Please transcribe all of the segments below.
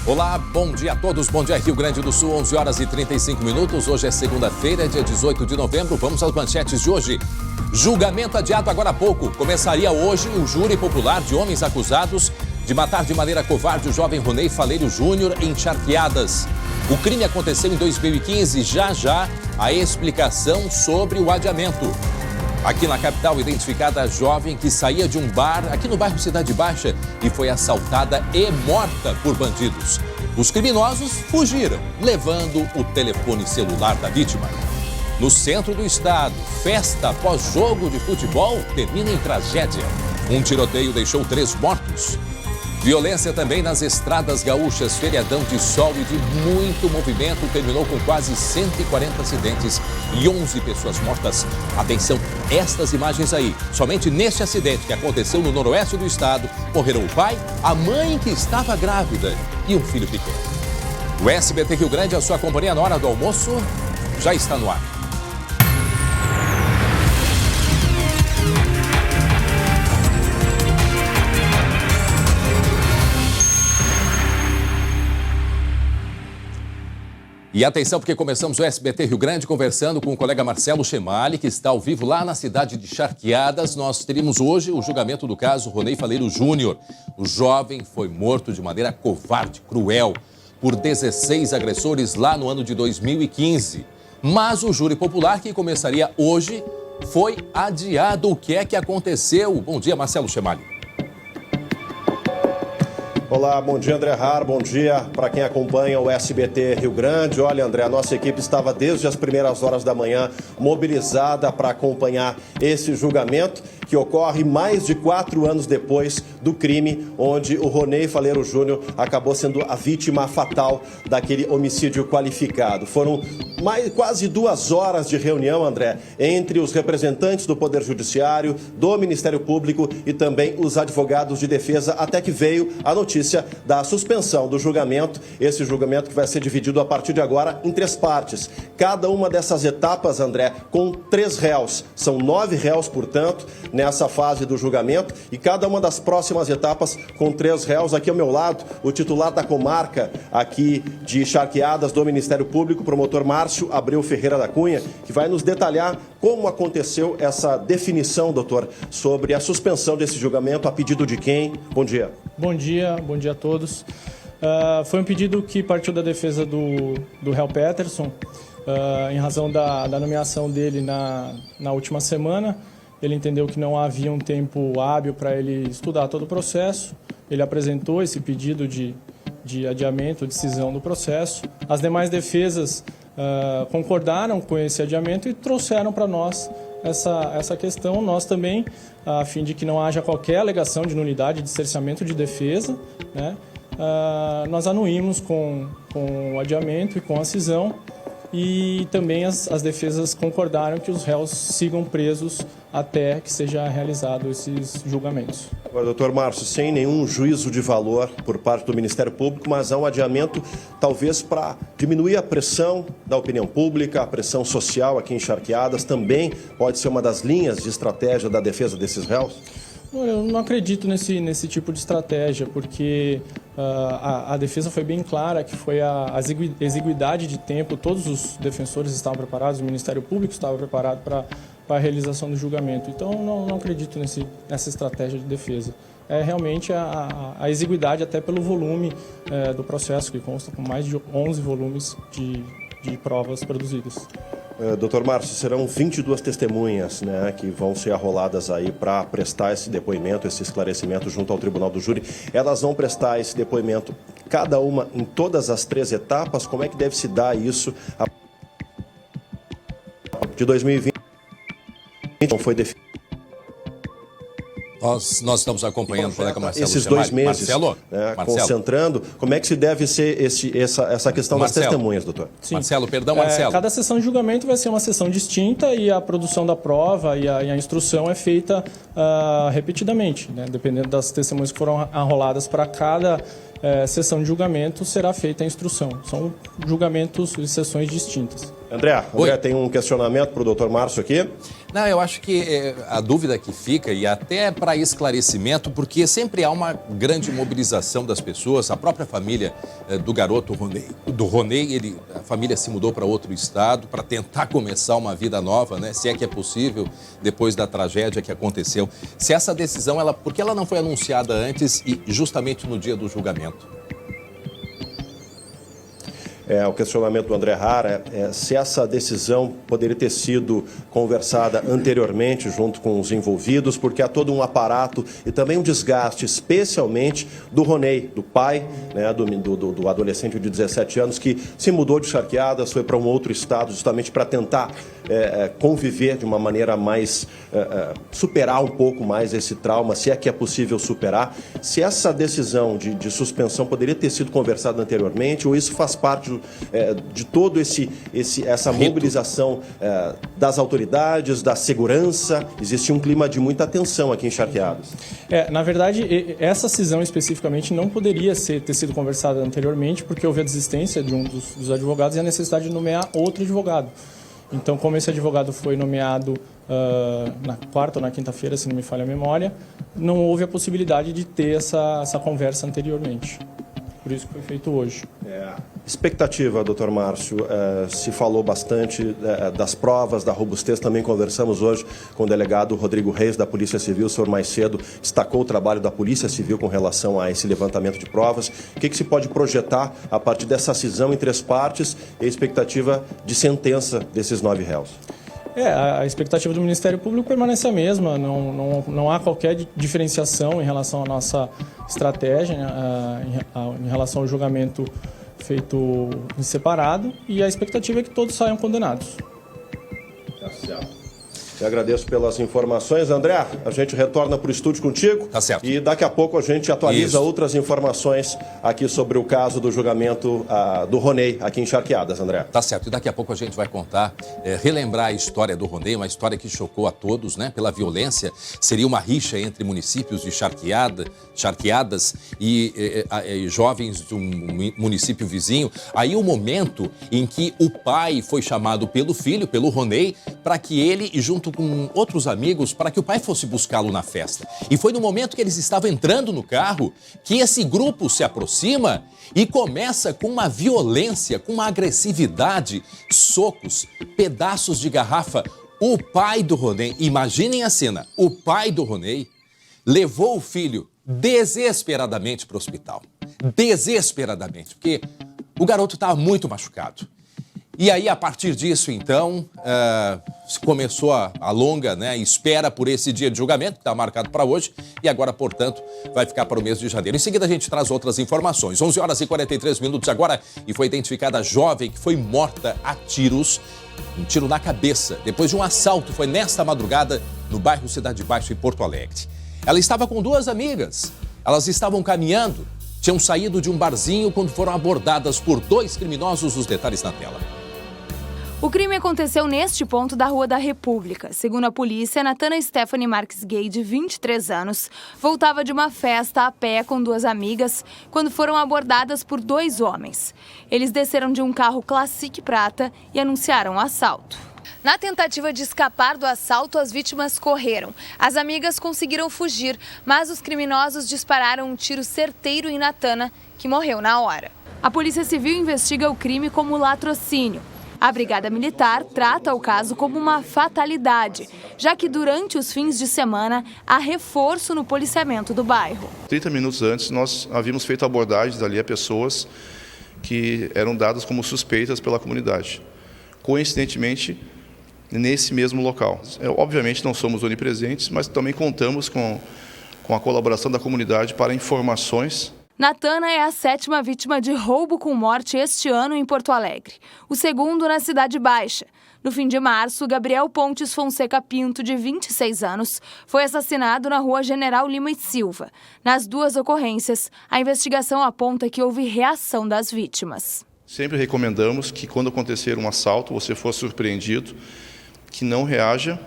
Olá, bom dia a todos, bom dia Rio Grande do Sul, 11 horas e 35 minutos. Hoje é segunda-feira, dia 18 de novembro. Vamos às manchetes de hoje. Julgamento adiado agora há pouco. Começaria hoje o júri popular de homens acusados de matar de maneira covarde o jovem Ronei Faleiro Júnior em Charqueadas. O crime aconteceu em 2015, já a explicação sobre o adiamento. Aqui na capital, identificada a jovem que saía de um bar aqui no bairro Cidade Baixa e foi assaltada e morta por bandidos. Os criminosos fugiram, levando o telefone celular da vítima. No centro do estado, festa após jogo de futebol termina em tragédia. Um tiroteio deixou 3 mortos. Violência também nas estradas gaúchas. Feriadão de sol e de muito movimento terminou com quase 140 acidentes e 11 pessoas mortas. Atenção, estas imagens aí. Somente neste acidente que aconteceu no noroeste do estado, morreram o pai, a mãe que estava grávida e um filho pequeno. O SBT Rio Grande, a sua companhia na hora do almoço, já está no ar. E atenção, porque começamos o SBT Rio Grande conversando com o colega Marcelo Chemali, que está ao vivo lá na cidade de Charqueadas. Nós teríamos hoje o julgamento do caso Ronei Faleiro Júnior. O jovem foi morto de maneira covarde, cruel, por 16 agressores lá no ano de 2015. Mas o júri popular, que começaria hoje, foi adiado. O que é que aconteceu? Bom dia, Marcelo Chemali. Olá, bom dia André Har, bom dia para quem acompanha o SBT Rio Grande. Olha André, a nossa equipe estava desde as primeiras horas da manhã mobilizada para acompanhar esse julgamento que ocorre mais de 4 anos depois do crime onde o Ronei Faleiro Júnior acabou sendo a vítima fatal daquele homicídio qualificado. Foram quase 2 horas de reunião, André, entre os representantes do Poder Judiciário, do Ministério Público e também os advogados de defesa, até que veio a notícia da suspensão do julgamento, esse julgamento que vai ser dividido a partir de agora em 3 partes. Cada uma dessas etapas, André, com 3 réus. São 9 réus, portanto, nessa fase do julgamento, e cada uma das próximas etapas com 3 réus. Aqui ao meu lado, o titular da comarca aqui de Charqueadas do Ministério Público, promotor Márcio Abreu Ferreira da Cunha, que vai nos detalhar como aconteceu essa definição, doutor, sobre a suspensão desse julgamento, a pedido de quem? Bom dia. Bom dia a todos. Foi um pedido que partiu da defesa do réu Peterson, em razão da nomeação dele na última semana. Ele entendeu que não havia um tempo hábil para ele estudar todo o processo. Ele apresentou esse pedido de adiamento, de cisão do processo. As demais defesas concordaram com esse adiamento e trouxeram para nós essa questão. Nós também, a fim de que não haja qualquer alegação de nulidade de cerceamento de defesa, né, nós anuímos com o adiamento e com a cisão, e também as defesas concordaram que os réus sigam presos até que seja realizado esses julgamentos. Agora, doutor Márcio, sem nenhum juízo de valor por parte do Ministério Público, mas há um adiamento talvez para diminuir a pressão da opinião pública, a pressão social aqui em Charqueadas, também pode ser uma das linhas de estratégia da defesa desses réus? Eu não acredito nesse tipo de estratégia, porque a defesa foi bem clara que foi a exiguidade de tempo. Todos os defensores estavam preparados, o Ministério Público estava preparado para a realização do julgamento. Então, não acredito nessa estratégia de defesa. É realmente a exiguidade, até pelo volume do processo, que consta com mais de 11 volumes de provas produzidas. Doutor Márcio, serão 22 testemunhas, né, que vão ser arroladas aí para prestar esse depoimento, esse esclarecimento junto ao Tribunal do Júri. Elas vão prestar esse depoimento, cada uma em todas as 3 etapas. Como é que deve se dar isso de 2020? Não foi definido. Nós estamos acompanhando o colega Marcelo. Esses 2 meses, Marcelo, concentrando, como é que se deve ser essa questão Marcelo, das testemunhas, doutor? Sim. Marcelo. Cada sessão de julgamento vai ser uma sessão distinta e a produção da prova e a instrução é feita repetidamente, né? Dependendo das testemunhas que foram arroladas para cada sessão de julgamento, será feita a instrução. São julgamentos e sessões distintas. André, tem um questionamento para o doutor Márcio aqui? Não, eu acho que a dúvida que fica, e até para esclarecimento, porque sempre há uma grande mobilização das pessoas, a própria família do garoto Ronei, a família se mudou para outro estado para tentar começar uma vida nova, né? Se é que é possível, depois da tragédia que aconteceu. Se essa decisão, por que ela não foi anunciada antes e justamente no dia do julgamento? O questionamento do André Hara é se essa decisão poderia ter sido conversada anteriormente junto com os envolvidos, porque há todo um aparato e também um desgaste, especialmente do Ronei, do pai, né, do adolescente de 17 anos, que se mudou de Charqueadas, foi para um outro estado justamente para tentar conviver de uma maneira mais, superar um pouco mais esse trauma, se é que é possível superar. Se essa decisão de suspensão poderia ter sido conversada anteriormente, ou isso faz parte de todo essa mobilização das autoridades, da segurança. Existe um clima de muita tensão aqui em Charqueadas. Na verdade, essa cisão especificamente não poderia ter sido conversada anteriormente, porque houve a desistência de um dos advogados e a necessidade de nomear outro advogado. Então, como esse advogado foi nomeado na quarta ou na quinta-feira, se não me falha a memória, não houve a possibilidade de ter essa conversa anteriormente. Por isso que foi feito hoje. Expectativa, doutor Márcio, se falou bastante das provas, da robustez, também conversamos hoje com o delegado Rodrigo Reis, da Polícia Civil. O senhor mais cedo destacou o trabalho da Polícia Civil com relação a esse levantamento de provas. O que se pode projetar a partir dessa cisão em 3 partes e a expectativa de sentença desses 9 réus? A expectativa do Ministério Público permanece a mesma, não há qualquer diferenciação em relação à nossa estratégia, em relação ao julgamento feito em separado, e a expectativa é que todos saiam condenados. Tá certo. Eu agradeço pelas informações. André, a gente retorna para o estúdio contigo. Tá certo. E daqui a pouco a gente atualiza outras informações aqui sobre o caso do julgamento do Ronei aqui em Charqueadas, André. Tá certo. E daqui a pouco a gente vai contar, relembrar a história do Ronei, uma história que chocou a todos, né? Pela violência. Seria uma rixa entre municípios de Charqueadas e jovens de um município vizinho. Aí o momento em que o pai foi chamado pelo filho, pelo Ronei, para que ele, junto com outros amigos, para que o pai fosse buscá-lo na festa. E foi no momento que eles estavam entrando no carro que esse grupo se aproxima e começa com uma violência, com uma agressividade, socos, pedaços de garrafa. O pai do Ronei, imaginem a cena, o pai do Ronei levou o filho desesperadamente para o hospital. Desesperadamente, porque o garoto estava muito machucado. E aí, a partir disso, então, começou a longa, né, espera por esse dia de julgamento, que está marcado para hoje, e agora, portanto, vai ficar para o mês de janeiro. Em seguida, a gente traz outras informações. 11 horas e 43 minutos agora, e foi identificada a jovem que foi morta a tiros, um tiro na cabeça, depois de um assalto. Foi nesta madrugada, no bairro Cidade Baixa, em Porto Alegre. Ela estava com 2 amigas. Elas estavam caminhando, tinham saído de um barzinho quando foram abordadas por 2 criminosos. Os detalhes na tela. O crime aconteceu neste ponto da Rua da República. Segundo a polícia, Natana Stephanie Marques Gay, de 23 anos, voltava de uma festa a pé com 2 amigas quando foram abordadas por 2 homens. Eles desceram de um carro Classic prata e anunciaram o assalto. Na tentativa de escapar do assalto, as vítimas correram. As amigas conseguiram fugir, mas os criminosos dispararam um tiro certeiro em Natana, que morreu na hora. A Polícia Civil investiga o crime como latrocínio. A Brigada Militar trata o caso como uma fatalidade, já que durante os fins de semana há reforço no policiamento do bairro. 30 minutos antes, nós havíamos feito abordagens ali a pessoas que eram dadas como suspeitas pela comunidade. Coincidentemente, nesse mesmo local. Obviamente não somos onipresentes, mas também contamos com a colaboração da comunidade para informações. Natana é a 7ª vítima de roubo com morte este ano em Porto Alegre. O segundo na Cidade Baixa. No fim de março, Gabriel Pontes Fonseca Pinto, de 26 anos, foi assassinado na Rua General Lima e Silva. Nas 2 ocorrências, a investigação aponta que houve reação das vítimas. Sempre recomendamos que quando acontecer um assalto, você for surpreendido, que não reaja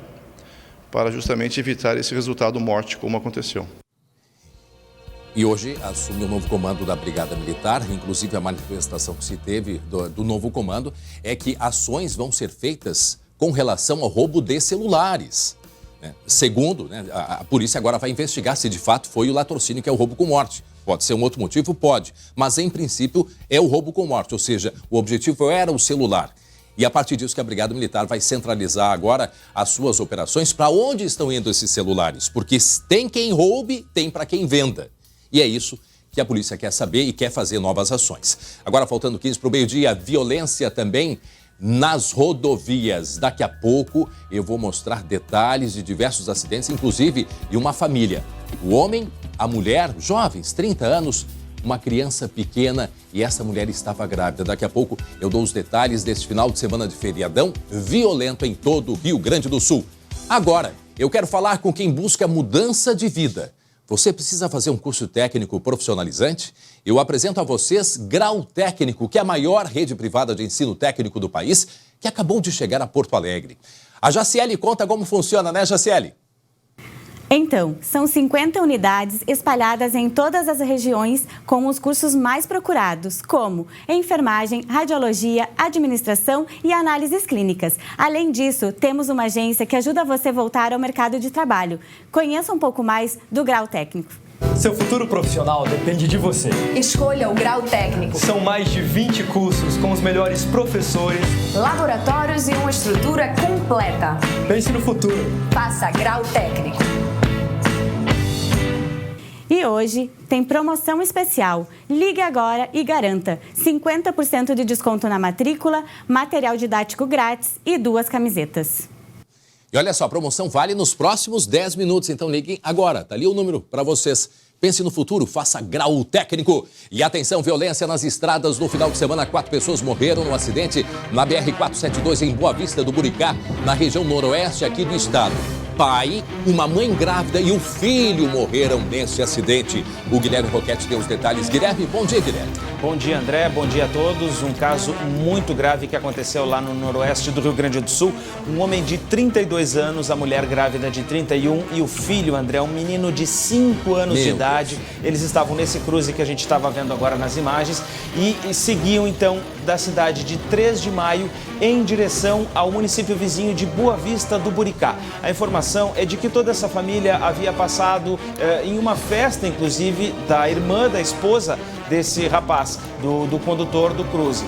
para justamente evitar esse resultado morte como aconteceu. E hoje assume o novo comando da Brigada Militar. Inclusive, a manifestação que se teve do novo comando é que ações vão ser feitas com relação ao roubo de celulares. Segundo, a polícia agora vai investigar se de fato foi o latrocínio que é o roubo com morte. Pode ser um outro motivo? Pode. Mas, em princípio, é o roubo com morte. Ou seja, o objetivo era o celular. E a partir disso que a Brigada Militar vai centralizar agora as suas operações. Para onde estão indo esses celulares? Porque tem quem roube, tem para quem venda. E é isso que a polícia quer saber e quer fazer novas ações. Agora, faltando 15 para o meio-dia, violência também nas rodovias. Daqui a pouco eu vou mostrar detalhes de diversos acidentes, inclusive de uma família. O homem, a mulher, jovens, 30 anos, uma criança pequena e essa mulher estava grávida. Daqui a pouco eu dou os detalhes desse final de semana de feriadão violento em todo o Rio Grande do Sul. Agora, eu quero falar com quem busca mudança de vida. Você precisa fazer um curso técnico profissionalizante? Eu apresento a vocês Grau Técnico, que é a maior rede privada de ensino técnico do país, que acabou de chegar a Porto Alegre. A Jaciele conta como funciona, né, Jaciele? Então, são 50 unidades espalhadas em todas as regiões com os cursos mais procurados, como enfermagem, radiologia, administração e análises clínicas. Além disso, temos uma agência que ajuda você a voltar ao mercado de trabalho. Conheça um pouco mais do Grau Técnico. Seu futuro profissional depende de você. Escolha o Grau Técnico. São mais de 20 cursos com os melhores professores, laboratórios e uma estrutura completa. Pense no futuro. Faça Grau Técnico. E hoje tem promoção especial. Ligue agora e garanta 50% de desconto na matrícula, material didático grátis e 2 camisetas. E olha só, a promoção vale nos próximos 10 minutos, então liguem agora. Tá ali o número para vocês. Pense no futuro, faça Grau Técnico. E atenção, violência nas estradas. No final de semana, 4 pessoas morreram no acidente na BR-472 em Boa Vista do Buricá, na região noroeste aqui do estado. Pai, uma mãe grávida e um filho morreram nesse acidente. O Guilherme Roquete tem os detalhes. Guilherme, bom dia, Guilherme. Bom dia, André. Bom dia a todos. Um caso muito grave que aconteceu lá no noroeste do Rio Grande do Sul. Um homem de 32 anos, a mulher grávida de 31 e o filho, André, um menino de 5 anos de idade. Eles estavam nesse cruze que a gente estava vendo agora nas imagens e seguiam, então, da cidade de 3 de Maio em direção ao município vizinho de Boa Vista do Buricá. A informação é de que toda essa família havia passado em uma festa, inclusive, da irmã da esposa desse rapaz, do condutor do cruze.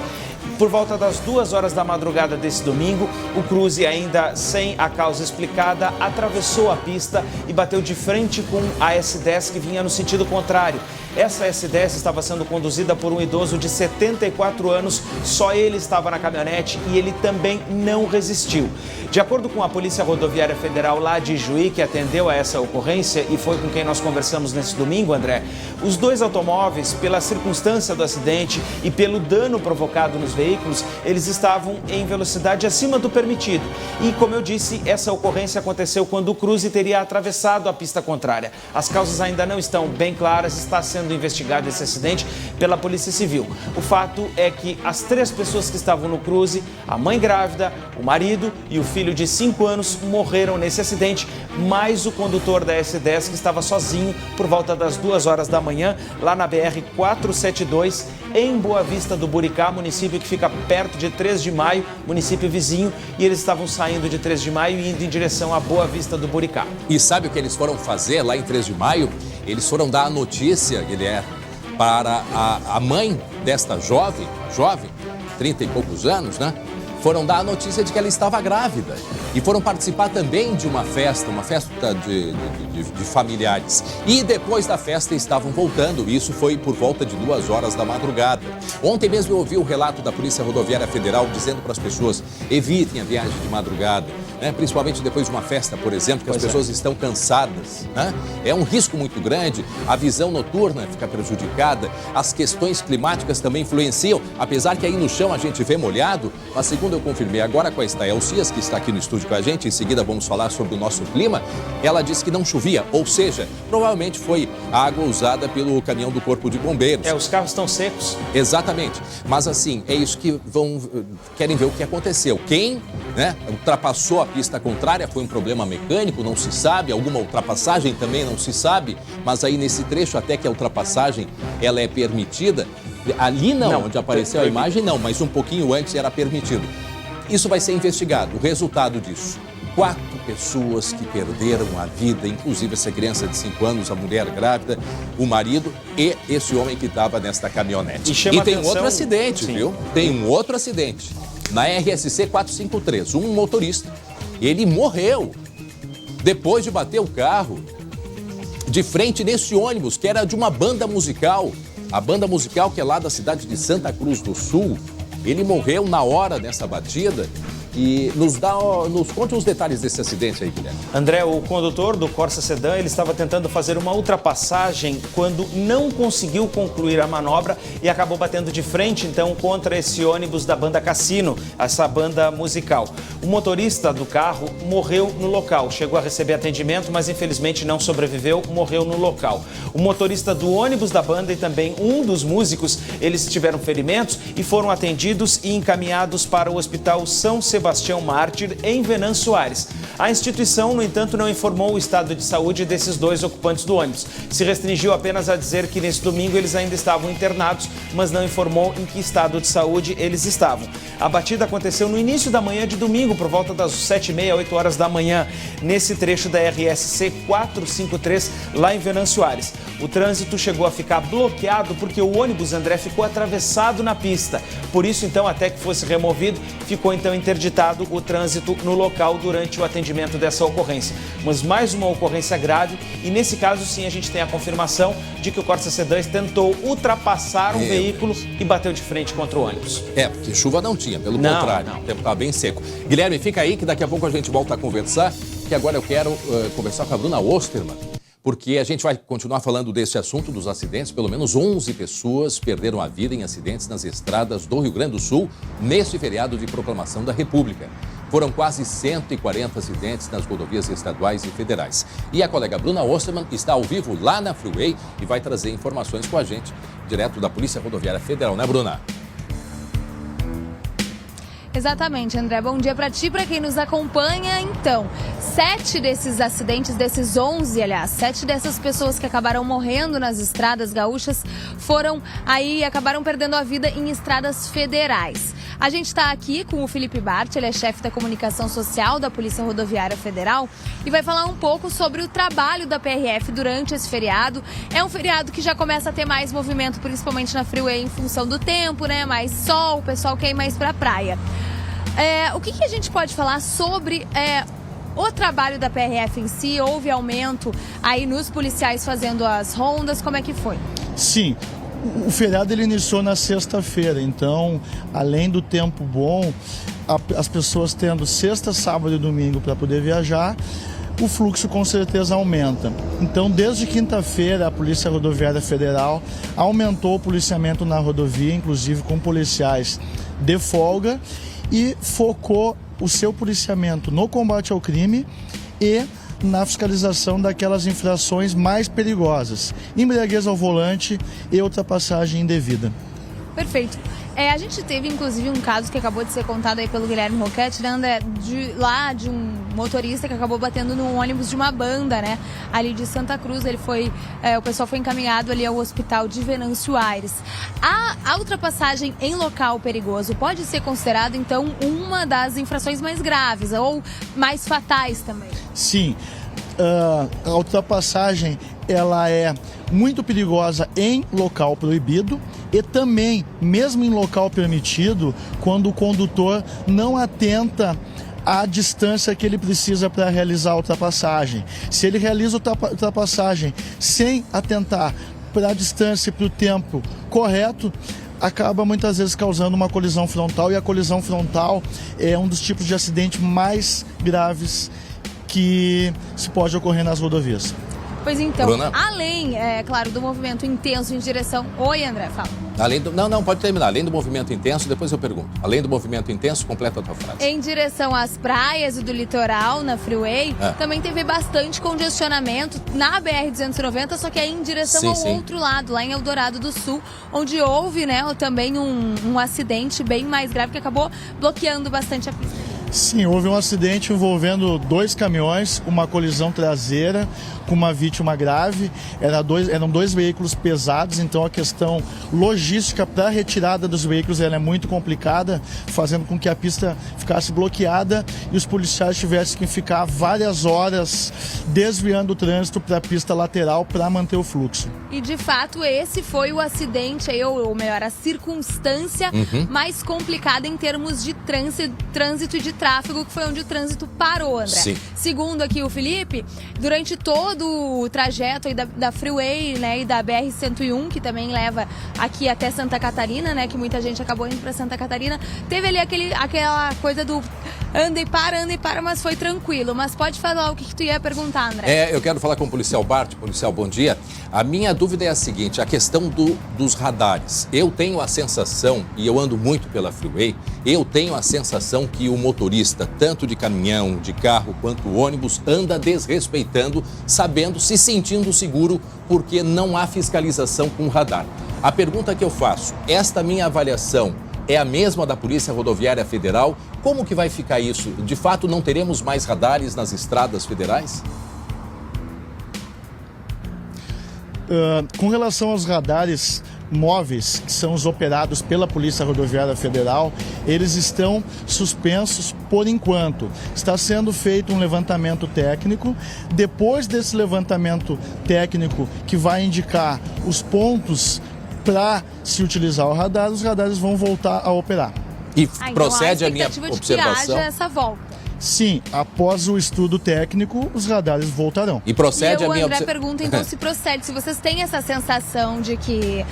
Por volta das 2 horas da madrugada desse domingo, o cruze, ainda sem a causa explicada, atravessou a pista e bateu de frente com a S10 que vinha no sentido contrário. Essa S10 estava sendo conduzida por um idoso de 74 anos, só ele estava na caminhonete e ele também não resistiu. De acordo com a Polícia Rodoviária Federal lá de Juí, que atendeu a essa ocorrência e foi com quem nós conversamos nesse domingo, André, os 2 automóveis, pela circunstância do acidente e pelo dano provocado nos veículos, eles estavam em velocidade acima do permitido. E, como eu disse, essa ocorrência aconteceu quando o cruze teria atravessado a pista contrária. As causas ainda não estão bem claras, está sendo investigado esse acidente pela Polícia Civil. O fato é que as 3 pessoas que estavam no cruze, a mãe grávida, o marido e o filho de 5 anos morreram nesse acidente, mais o condutor da S10 que estava sozinho por volta das 2 horas da manhã, lá na BR-472, em Boa Vista do Buricá, município que fica perto de 3 de Maio, município vizinho, e eles estavam saindo de 3 de Maio e indo em direção a Boa Vista do Buricá. E sabe o que eles foram fazer lá em 3 de Maio? Eles foram dar a notícia, Guilherme, para a mãe desta jovem, 30 e poucos anos, né? Foram dar a notícia de que ela estava grávida e foram participar também de uma festa de familiares. E depois da festa estavam voltando, isso foi por volta de 2 horas da madrugada. Ontem mesmo eu ouvi o relato da Polícia Rodoviária Federal dizendo para as pessoas, evitem a viagem de madrugada, né? Principalmente depois de uma festa, por exemplo, que as pessoas estão cansadas, né? É um risco muito grande, a visão noturna fica prejudicada, as questões climáticas também influenciam, apesar que aí no chão a gente vê molhado, mas segundo eu confirmei agora com a Estael Cias, que está aqui no estúdio com a gente, em seguida vamos falar sobre o nosso clima, ela disse que não chovia, ou seja, provavelmente foi a água usada pelo caminhão do Corpo de Bombeiros. Os carros estão secos. Exatamente, mas assim, é isso que querem ver o que aconteceu. Quem, né, ultrapassou a pista contrária, foi um problema mecânico, não se sabe, alguma ultrapassagem também não se sabe, mas aí nesse trecho até que a ultrapassagem ela é permitida, ali não, onde apareceu a imagem não, mas um pouquinho antes era permitido. Isso vai ser investigado. O resultado disso: 4 pessoas que perderam a vida, inclusive essa criança de 5 anos, a mulher grávida, o marido e esse homem que estava nesta caminhonete. E tem outro acidente, viu? Tem um outro acidente. Na RSC 453, um motorista, ele morreu depois de bater o carro de frente nesse ônibus, que era de uma banda musical. A banda musical que é lá da cidade de Santa Cruz do Sul. Ele morreu na hora dessa batida. E nos conte os detalhes desse acidente aí, Guilherme. André, o condutor do Corsa Sedan, ele estava tentando fazer uma ultrapassagem quando não conseguiu concluir a manobra e acabou batendo de frente, então, contra esse ônibus da banda Cassino, essa banda musical. O motorista do carro morreu no local, chegou a receber atendimento, mas infelizmente não sobreviveu, morreu no local. O motorista do ônibus da banda e também um dos músicos, eles tiveram ferimentos e foram atendidos e encaminhados para o Hospital São Sebastião Mártir, em Venâncio Aires. A instituição, no entanto, não informou o estado de saúde desses 2 ocupantes do ônibus. Se restringiu apenas a dizer que nesse domingo eles ainda estavam internados, mas não informou em que estado de saúde eles estavam. A batida aconteceu no início da manhã de domingo, por volta das 7h30, 8 horas da manhã, nesse trecho da RSC 453, lá em Venâncio Aires. O trânsito chegou a ficar bloqueado porque o ônibus, André, ficou atravessado na pista. Por isso, então, até que fosse removido, ficou então interditado o trânsito no local durante o atendimento dessa ocorrência. Mas mais uma ocorrência grave e nesse caso sim a gente tem a confirmação de que o Corsa Sedan tentou ultrapassar um veículo e bateu de frente contra o ônibus. Porque chuva não tinha, pelo contrário, o tempo estava bem seco. Guilherme, fica aí que daqui a pouco a gente volta a conversar, que agora eu quero conversar com a Bruna Osterman, porque a gente vai continuar falando desse assunto dos acidentes. Pelo menos 11 pessoas perderam a vida em acidentes nas estradas do Rio Grande do Sul neste feriado de proclamação da República. Foram quase 140 acidentes nas rodovias estaduais e federais. E a colega Bruna Osterman está ao vivo lá na Freeway e vai trazer informações com a gente, direto da Polícia Rodoviária Federal, né, Bruna? Exatamente, André. Bom dia para ti, para quem nos acompanha. Então, 7 desses acidentes, desses 11, aliás, 7 dessas pessoas que acabaram morrendo nas estradas gaúchas acabaram perdendo a vida em estradas federais. A gente está aqui com o Felipe Bart, ele é chefe da comunicação social da Polícia Rodoviária Federal e vai falar um pouco sobre o trabalho da PRF durante esse feriado. É um feriado que já começa a ter mais movimento, principalmente na Freeway, em função do tempo, né? Mais sol, o pessoal quer ir mais para a praia. O que a gente pode falar sobre o trabalho da PRF em si? Houve aumento aí nos policiais fazendo as rondas? Como é que foi? Sim, o feriado ele iniciou na sexta-feira, então, além do tempo bom, as pessoas tendo sexta, sábado e domingo para poder viajar, o fluxo com certeza aumenta. Então, desde quinta-feira, a Polícia Rodoviária Federal aumentou o policiamento na rodovia, inclusive com policiais de folga, e focou o seu policiamento no combate ao crime e na fiscalização daquelas infrações mais perigosas, embriaguez ao volante e ultrapassagem indevida. Perfeito. A gente teve, inclusive, um caso que acabou de ser contado aí pelo Guilherme Roquette, né, André? De um motorista que acabou batendo num ônibus de uma banda, né? Ali de Santa Cruz, o pessoal foi encaminhado ali ao hospital de Venâncio Aires. A ultrapassagem em local perigoso pode ser considerada, então, uma das infrações mais graves ou mais fatais também? Sim. A ultrapassagem ela é muito perigosa em local proibido e também, mesmo em local permitido, quando o condutor não atenta à distância que ele precisa para realizar a ultrapassagem. Se ele realiza a ultrapassagem sem atentar para a distância e para o tempo correto, acaba muitas vezes causando uma colisão frontal, e a colisão frontal é um dos tipos de acidente mais graves que se pode ocorrer nas rodovias. Pois então, Bruna? Além, claro, do movimento intenso em direção... Oi, André, fala. Não, pode terminar. Além do movimento intenso, depois eu pergunto. Além do movimento intenso, completa a tua frase. Em direção às praias e do litoral, na Freeway, também teve bastante congestionamento na BR-290, só que aí em direção ao outro lado, lá em Eldorado do Sul, onde houve, né, também um acidente bem mais grave que acabou bloqueando bastante a pista. Sim, houve um acidente envolvendo 2 caminhões, uma colisão traseira com uma vítima grave. Eram 2 veículos pesados, então a questão logística para a retirada dos veículos ela é muito complicada, fazendo com que a pista ficasse bloqueada e os policiais tivessem que ficar várias horas desviando o trânsito para a pista lateral para manter o fluxo. E de fato esse foi o acidente, ou melhor, a circunstância mais complicada em termos de trânsito e de tráfego, que foi onde o trânsito parou, André. Sim. Segundo aqui o Felipe, durante todo o trajeto aí da Freeway, né, e da BR-101, que também leva aqui até Santa Catarina, né, que muita gente acabou indo para Santa Catarina, teve ali aquela coisa do anda e para, mas foi tranquilo. Mas pode falar o que tu ia perguntar, André. Eu quero falar com o policial Bart. Policial, bom dia. A minha dúvida é a seguinte, a questão dos radares. Eu tenho a sensação, e eu ando muito pela Freeway, eu tenho a sensação que o motorista, tanto de caminhão, de carro, quanto ônibus, anda desrespeitando, sabendo, se sentindo seguro, porque não há fiscalização com radar. A pergunta que eu faço, esta minha avaliação é a mesma da Polícia Rodoviária Federal? Como que vai ficar isso? De fato, não teremos mais radares nas estradas federais? Com relação aos radares móveis, que são os operados pela Polícia Rodoviária Federal, eles estão suspensos por enquanto. Está sendo feito um levantamento técnico. Depois desse levantamento técnico, que vai indicar os pontos para se utilizar o radar, os radares vão voltar a operar. E procede a minha observação? De que haja essa volta. Sim, após o estudo técnico, os radares voltarão. E procede a minha observação? O André pergunta, então, se procede, se vocês têm essa sensação de que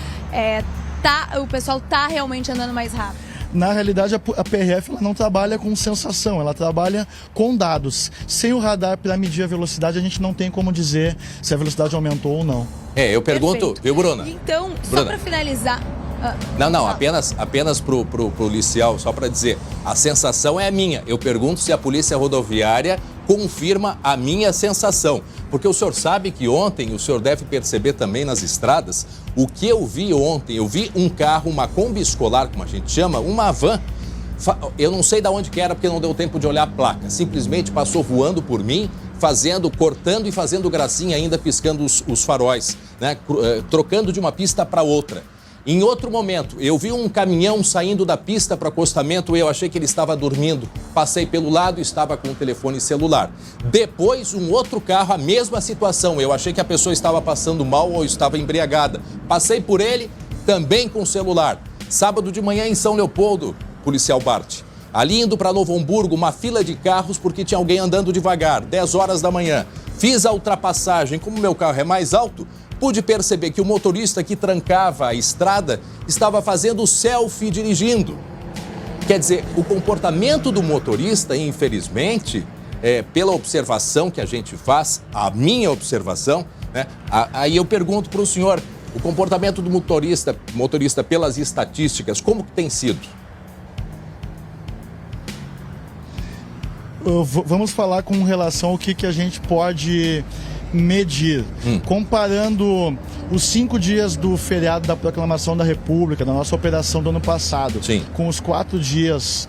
o pessoal está realmente andando mais rápido. Na realidade, a PRF ela não trabalha com sensação, ela trabalha com dados. Sem o radar para medir a velocidade, a gente não tem como dizer se a velocidade aumentou ou não. Eu pergunto, perfeito. Viu, Bruna? Então, Bruna. só para finalizar... Não, apenas pro policial, só para dizer, a sensação é a minha. Eu pergunto se a Polícia Rodoviária confirma a minha sensação. Porque o senhor sabe que ontem, o senhor deve perceber também nas estradas, o que eu vi ontem, eu vi um carro, uma Kombi escolar, como a gente chama, uma van. Eu não sei de onde que era, porque não deu tempo de olhar a placa. Simplesmente passou voando por mim, cortando e fazendo gracinha ainda, piscando os faróis, né? Trocando de uma pista para outra. Em outro momento, eu vi um caminhão saindo da pista para o acostamento e eu achei que ele estava dormindo. Passei pelo lado e estava com o telefone celular. Depois, um outro carro, a mesma situação. Eu achei que a pessoa estava passando mal ou estava embriagada. Passei por ele, também com o celular. Sábado de manhã em São Leopoldo, policial Bart. Ali indo para Novo Hamburgo, uma fila de carros porque tinha alguém andando devagar, 10 horas da manhã. Fiz a ultrapassagem, como meu carro é mais alto, pude perceber que o motorista que trancava a estrada estava fazendo selfie dirigindo. Quer dizer, o comportamento do motorista, infelizmente, pela observação que a gente faz, a minha observação, né? Aí eu pergunto para o senhor, o comportamento do motorista pelas estatísticas, como que tem sido? Vamos falar com relação ao que a gente pode medir. Comparando os 5 dias do feriado da Proclamação da República, da nossa operação do ano passado, com os 4 dias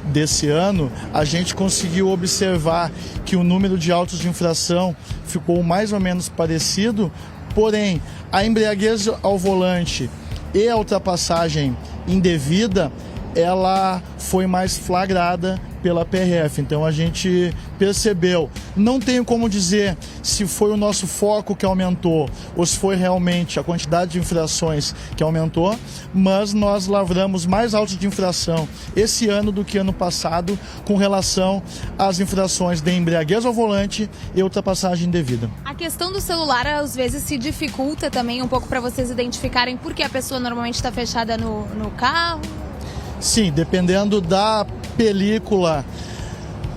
desse ano, a gente conseguiu observar que o número de autos de infração ficou mais ou menos parecido, porém, a embriaguez ao volante e a ultrapassagem indevida, ela foi mais flagrada pela PRF, então a gente percebeu. Não tenho como dizer se foi o nosso foco que aumentou ou se foi realmente a quantidade de infrações que aumentou, mas nós lavramos mais autos de infração esse ano do que ano passado com relação às infrações de embriaguez ao volante e ultrapassagem indevida. A questão do celular às vezes se dificulta também um pouco para vocês identificarem por que a pessoa normalmente está fechada no carro? Sim, dependendo da película,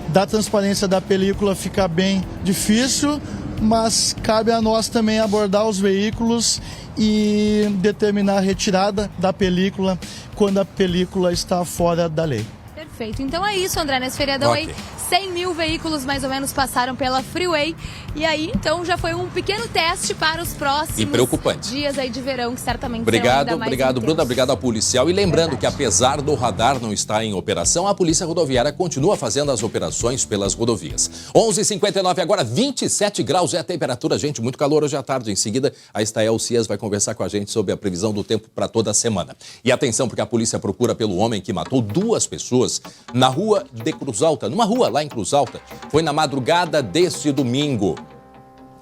da transparência da película, fica bem difícil, mas cabe a nós também abordar os veículos e determinar a retirada da película quando a película está fora da lei. Perfeito. Então é isso, André. Nesse feriadão aí, 100 mil veículos mais ou menos passaram pela Freeway. E aí, então, já foi um pequeno teste para os próximos dias aí de verão, que certamente serão ainda mais Obrigado, Bruna. Obrigado ao policial. E lembrando que, apesar do radar não estar em operação, a Polícia Rodoviária continua fazendo as operações pelas rodovias. 11h59 agora, 27 graus é a temperatura. Gente, muito calor hoje à tarde. Em seguida, a Estael Cias vai conversar com a gente sobre a previsão do tempo para toda a semana. E atenção, porque a polícia procura pelo homem que matou 2 pessoas na rua de Cruz Alta, numa rua lá em Cruz Alta. Foi na madrugada deste domingo.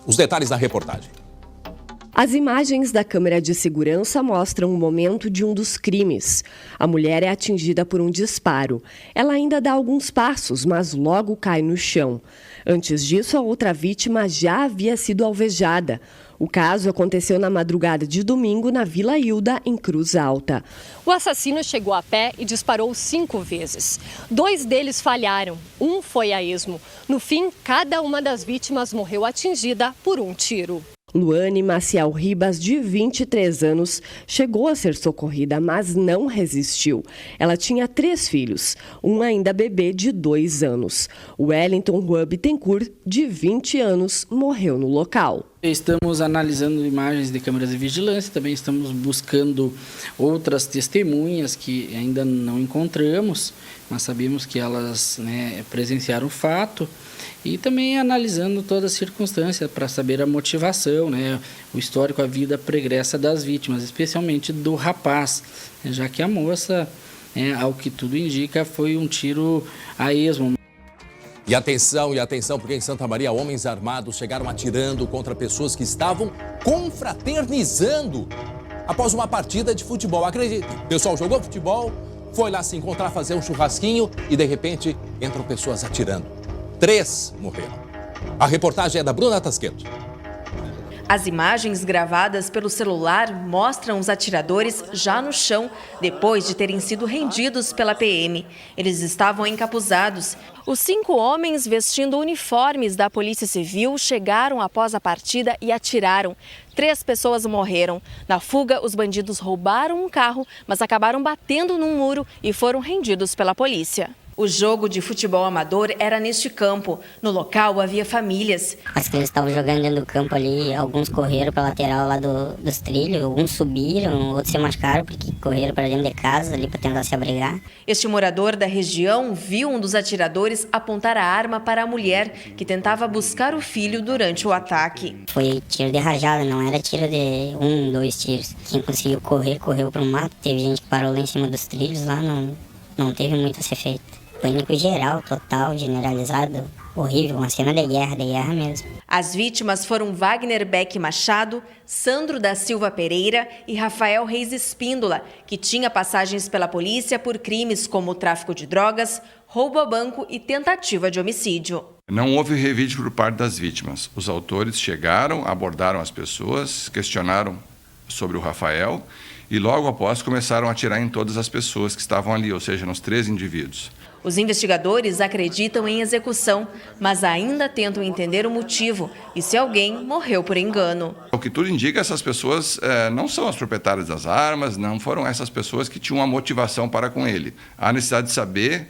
Os detalhes na reportagem. As imagens da câmera de segurança mostram o momento de um dos crimes. A mulher é atingida por um disparo. Ela ainda dá alguns passos, mas logo cai no chão. Antes disso, a outra vítima já havia sido alvejada. O caso aconteceu na madrugada de domingo na Vila Hilda, em Cruz Alta. O assassino chegou a pé e disparou 5 vezes. 2 deles falharam, um foi a esmo. No fim, cada uma das vítimas morreu atingida por um tiro. Luane Maciel Ribas, de 23 anos, chegou a ser socorrida, mas não resistiu. Ela tinha 3 filhos, um ainda bebê de 2 anos. Wellington Juan Bittencourt, de 20 anos, morreu no local. Estamos analisando imagens de câmeras de vigilância, também estamos buscando outras testemunhas que ainda não encontramos, mas sabemos que elas presenciaram o fato. E também analisando todas as circunstâncias para saber a motivação, o histórico, a vida pregressa das vítimas, especialmente do rapaz, já que a moça, ao que tudo indica, foi um tiro a esmo. E atenção, porque em Santa Maria, homens armados chegaram atirando contra pessoas que estavam confraternizando após uma partida de futebol. Acredite, o pessoal jogou futebol, foi lá se encontrar, fazer um churrasquinho e, de repente, entram pessoas atirando. 3 morreram. A reportagem é da Bruna Tasqueto. As imagens gravadas pelo celular mostram os atiradores já no chão, depois de terem sido rendidos pela PM. Eles estavam encapuzados. Os 5 homens vestindo uniformes da Polícia Civil chegaram após a partida e atiraram. 3 pessoas morreram. Na fuga, os bandidos roubaram um carro, mas acabaram batendo num muro e foram rendidos pela polícia. O jogo de futebol amador era neste campo. No local havia famílias. As crianças estavam jogando dentro do campo ali, alguns correram para a lateral lá dos trilhos, alguns subiram, outros se machucaram porque correram para dentro de casa ali para tentar se abrigar. Este morador da região viu um dos atiradores apontar a arma para a mulher que tentava buscar o filho durante o ataque. Foi tiro de rajada, não era tiro de 1, 2 tiros. Quem conseguiu correr, correu para o mato. Teve gente que parou lá em cima dos trilhos, lá não teve muito a ser feito. Pânico geral, total, generalizado, horrível, uma cena de guerra mesmo. As vítimas foram Wagner Beck Machado, Sandro da Silva Pereira e Rafael Reis Espíndola, que tinha passagens pela polícia por crimes como tráfico de drogas, roubo a banco e tentativa de homicídio. Não houve revide por parte das vítimas. Os autores chegaram, abordaram as pessoas, questionaram sobre o Rafael e logo após começaram a atirar em todas as pessoas que estavam ali, ou seja, nos 3 indivíduos. Os investigadores acreditam em execução, mas ainda tentam entender o motivo e se alguém morreu por engano. O que tudo indica, essas pessoas não são as proprietárias das armas, não foram essas pessoas que tinham uma motivação para com ele. Há necessidade de saber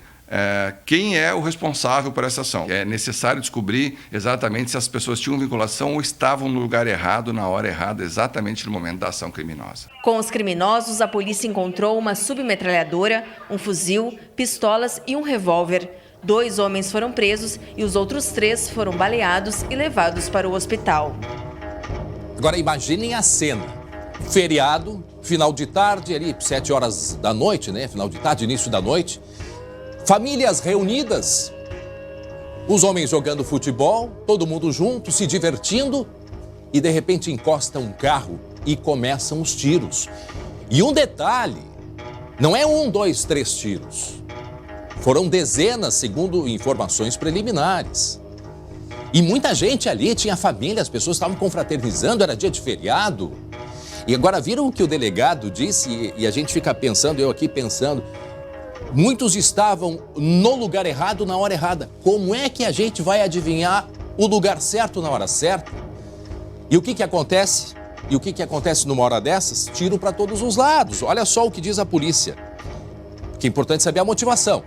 quem é o responsável por essa ação. É necessário descobrir exatamente se as pessoas tinham vinculação ou estavam no lugar errado, na hora errada, exatamente no momento da ação criminosa. Com os criminosos, a polícia encontrou uma submetralhadora, um fuzil, pistolas e um revólver. 2 homens foram presos e os outros 3 foram baleados e levados para o hospital. Agora imaginem a cena. Feriado, final de tarde, ali 7 horas da noite, Final de tarde, início da noite. Famílias reunidas, os homens jogando futebol, todo mundo junto, se divertindo e de repente encosta um carro e começam os tiros. E um detalhe, não é 1, 2, 3 tiros, foram dezenas, segundo informações preliminares. E muita gente ali, tinha família, as pessoas estavam confraternizando, era dia de feriado. E agora viram o que o delegado disse e a gente fica pensando, eu aqui pensando... Muitos estavam no lugar errado na hora errada. Como é que a gente vai adivinhar o lugar certo na hora certa? E o que acontece? E o que acontece numa hora dessas? Tiro para todos os lados. Olha só o que diz a polícia. Que é importante saber a motivação.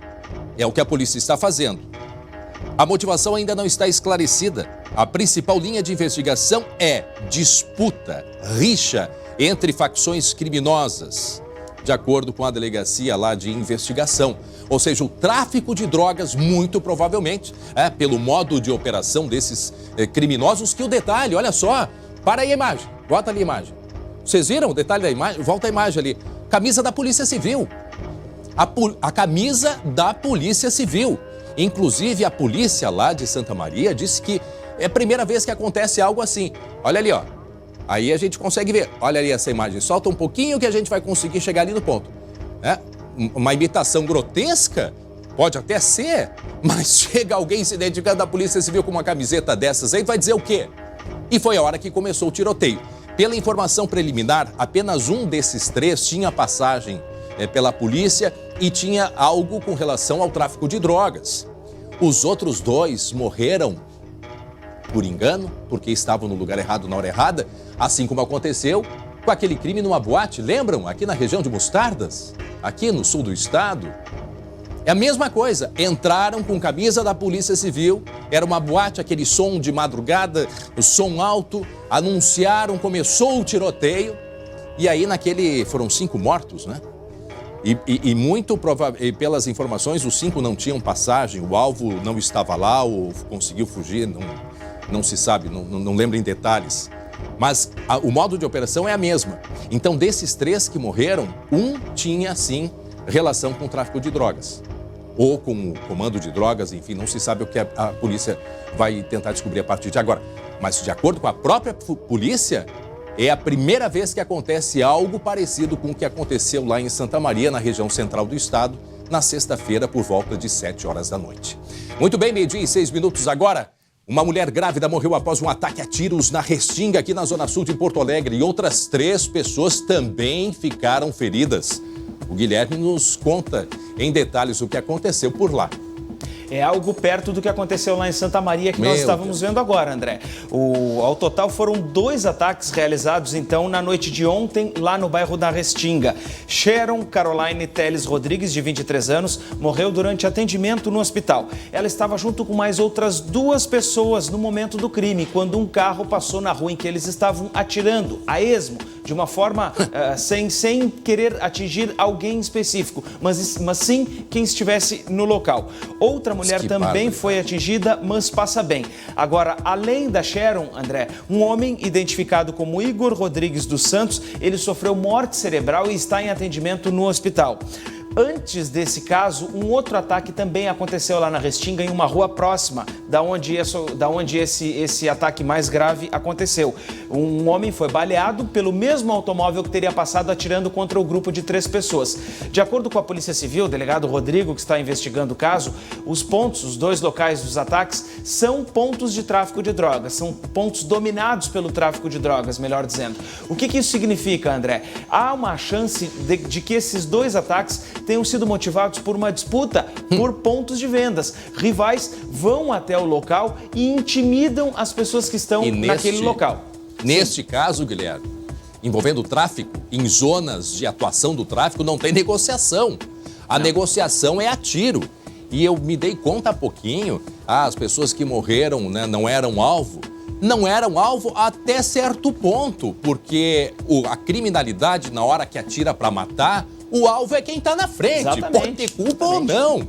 É o que a polícia está fazendo. A motivação ainda não está esclarecida. A principal linha de investigação é disputa, rixa entre facções criminosas, de acordo com a delegacia lá de investigação. Ou seja, o tráfico de drogas, muito provavelmente, pelo modo de operação desses criminosos, que o detalhe, olha só, para aí a imagem, bota ali a imagem. Vocês viram o detalhe da imagem? Volta a imagem ali. Camisa da Polícia Civil. A camisa da Polícia Civil. Inclusive, a polícia lá de Santa Maria disse que é a primeira vez que acontece algo assim. Olha ali, ó. Aí a gente consegue ver. Olha ali essa imagem. Solta um pouquinho que a gente vai conseguir chegar ali no ponto. Uma imitação grotesca? Pode até ser. Mas chega alguém se identificando da Polícia Civil com uma camiseta dessas aí, vai dizer o quê? E foi a hora que começou o tiroteio. Pela informação preliminar, apenas um desses 3 tinha passagem pela polícia e tinha algo com relação ao tráfico de drogas. Os outros 2 morreram por engano, porque estavam no lugar errado na hora errada, assim como aconteceu com aquele crime numa boate, lembram? Aqui na região de Mostardas, aqui no sul do estado. É a mesma coisa, entraram com camisa da Polícia Civil, era uma boate, aquele som de madrugada, o som alto, anunciaram, começou o tiroteio, e aí foram 5 mortos, né? E muito provável, pelas informações, os 5 não tinham passagem, o alvo não estava lá ou conseguiu fugir, não se sabe, não lembro em detalhes. Mas o modo de operação é a mesma. Então, desses 3 que morreram, um tinha, sim, relação com o tráfico de drogas. Ou com o comando de drogas, enfim, não se sabe o que a polícia vai tentar descobrir a partir de agora. Mas, de acordo com a própria polícia, é a primeira vez que acontece algo parecido com o que aconteceu lá em Santa Maria, na região central do estado, na sexta-feira, por volta de 7 horas da noite. Muito bem, 12:06 agora. Uma mulher grávida morreu após um ataque a tiros na Restinga, aqui na zona sul de Porto Alegre. E outras 3 pessoas também ficaram feridas. O Guilherme nos conta em detalhes o que aconteceu por lá. É algo perto do que aconteceu lá em Santa Maria, que nós estávamos vendo agora, André. Ao total foram 2 ataques realizados, então, na noite de ontem, lá no bairro da Restinga. Sharon Caroline Teles Rodrigues, de 23 anos, morreu durante atendimento no hospital. Ela estava junto com mais outras 2 pessoas no momento do crime, quando um carro passou na rua em que eles estavam atirando, a esmo, de uma forma sem querer atingir alguém específico, mas sim quem estivesse no local. Outra mulher também foi atingida, mas passa bem. Agora, além da Sharon, André, um homem identificado como Igor Rodrigues dos Santos, ele sofreu morte cerebral e está em atendimento no hospital. Antes desse caso, um outro ataque também aconteceu lá na Restinga, em uma rua próxima da onde esse ataque mais grave aconteceu. Um homem foi baleado pelo mesmo automóvel que teria passado atirando contra o grupo de 3 pessoas. De acordo com a Polícia Civil, o delegado Rodrigo, que está investigando o caso, os 2 locais dos ataques são pontos de tráfico de drogas, são pontos dominados pelo tráfico de drogas, melhor dizendo. O que isso significa, André? Há uma chance de que esses 2 ataques tenham sido motivados por uma disputa por pontos de vendas. Rivais vão até o local e intimidam as pessoas que estão naquele local. Neste caso, Guilherme, envolvendo o tráfico, em zonas de atuação do tráfico, não tem negociação. A negociação é a tiro. E eu me dei conta há pouquinho, as pessoas que morreram, né, não eram alvo. Não eram alvo até certo ponto, porque a criminalidade, na hora que atira para matar, o alvo é quem está na frente. Exatamente. Pode ter culpa ou não.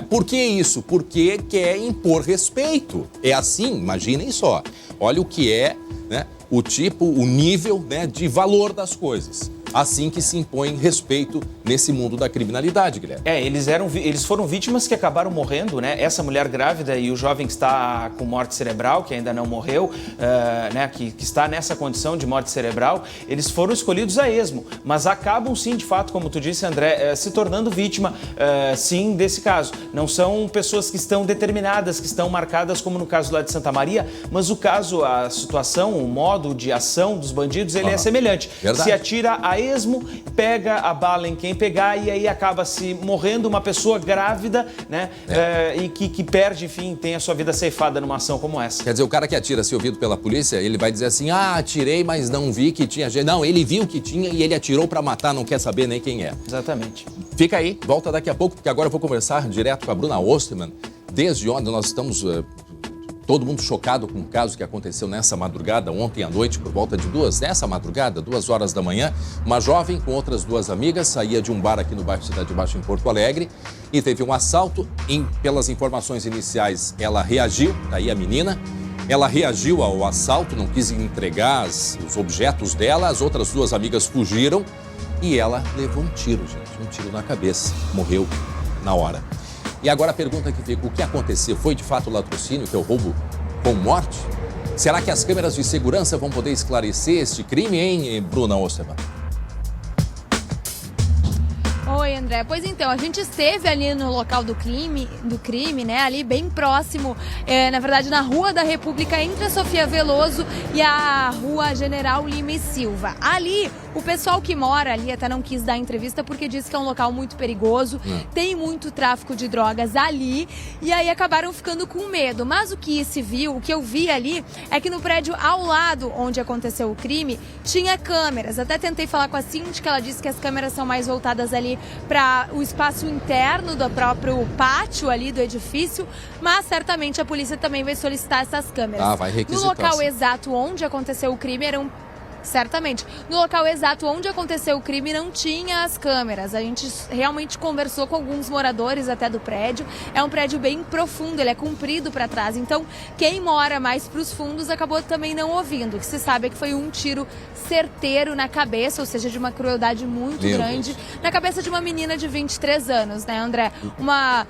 Por que isso? Porque quer impor respeito. É assim, imaginem só. Olha o que é, né, o nível, né, de valor das coisas. Assim que se impõe respeito nesse mundo da criminalidade, Guilherme. Eles foram vítimas que acabaram morrendo, né? Essa mulher grávida e o jovem que está com morte cerebral, que ainda não morreu, né? Que está nessa condição de morte cerebral, eles foram escolhidos a esmo, mas acabam sim, de fato, como tu disse, André, se tornando vítima, sim, desse caso. Não são pessoas que estão determinadas, que estão marcadas, como no caso lá de Santa Maria, mas o caso, a situação, o modo de ação dos bandidos, ele é semelhante. Verdade. Se atira a esmo, pega a bala em quem pegar e aí acaba se morrendo uma pessoa grávida, né? E que perde, enfim, tem a sua vida ceifada numa ação como essa. Quer dizer, o cara que atira, se ouvido pela polícia, ele vai dizer assim, atirei, mas não vi que tinha gente. Não, ele viu que tinha e ele atirou pra matar, não quer saber nem quem é. Exatamente. Fica aí, volta daqui a pouco, porque agora eu vou conversar direto com a Bruna Osterman. desde ontem nós estamos todo mundo chocado com o caso que aconteceu nessa madrugada, ontem à noite, por volta de 2 horas da manhã. Uma jovem com outras 2 amigas saía de um bar aqui no bairro Cidade Baixa, em Porto Alegre, e teve um assalto. Pelas informações iniciais, ela reagiu, daí a menina. Ela reagiu ao assalto, não quis entregar os objetos dela, as outras 2 amigas fugiram e ela levou um tiro, gente, um tiro na cabeça, morreu na hora. E agora a pergunta que fica, o que aconteceu? Foi de fato o latrocínio, que é o roubo com morte? Será que as câmeras de segurança vão poder esclarecer este crime, hein, Bruna Osterman? Oi, André. Pois então, a gente esteve ali no local do crime, né? Ali bem próximo, na verdade, na Rua da República, entre a Sofia Veloso e a Rua General Lima e Silva. Ali, o pessoal que mora ali até não quis dar entrevista porque disse que é um local muito perigoso, tem muito tráfico de drogas ali, e aí acabaram ficando com medo. Mas o que eu vi ali, é que no prédio ao lado onde aconteceu o crime, tinha câmeras. Até tentei falar com a síndica, ela disse que as câmeras são mais voltadas ali para o espaço interno do próprio pátio ali do edifício, mas certamente a polícia também vai solicitar essas câmeras. Vai requisitar. No local exato onde aconteceu o crime Certamente. No local exato onde aconteceu o crime não tinha as câmeras. A gente realmente conversou com alguns moradores até do prédio. É um prédio bem profundo, ele é comprido para trás. Então, quem mora mais para os fundos acabou também não ouvindo. O que se sabe é que foi um tiro certeiro na cabeça, ou seja, de uma crueldade muito grande, na cabeça de uma menina de 23 anos, né, André? Uma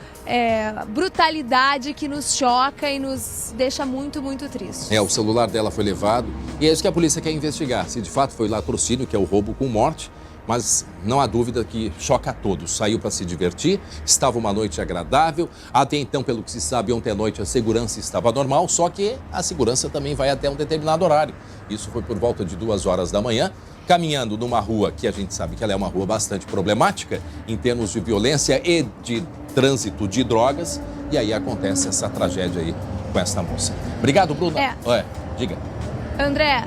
brutalidade que nos choca e nos deixa muito, muito tristes. O celular dela foi levado e é isso que a polícia quer investigar. Se de fato foi latrocínio, que é o roubo com morte, mas não há dúvida que choca a todos. Saiu para se divertir, estava uma noite agradável. Até então, pelo que se sabe, ontem à noite a segurança estava normal, só que a segurança também vai até um determinado horário. Isso foi por volta de 2 horas da manhã, caminhando numa rua que a gente sabe que ela é uma rua bastante problemática em termos de violência e de trânsito de drogas. E aí acontece essa tragédia aí com essa moça. Obrigado, Bruna. Diga. André,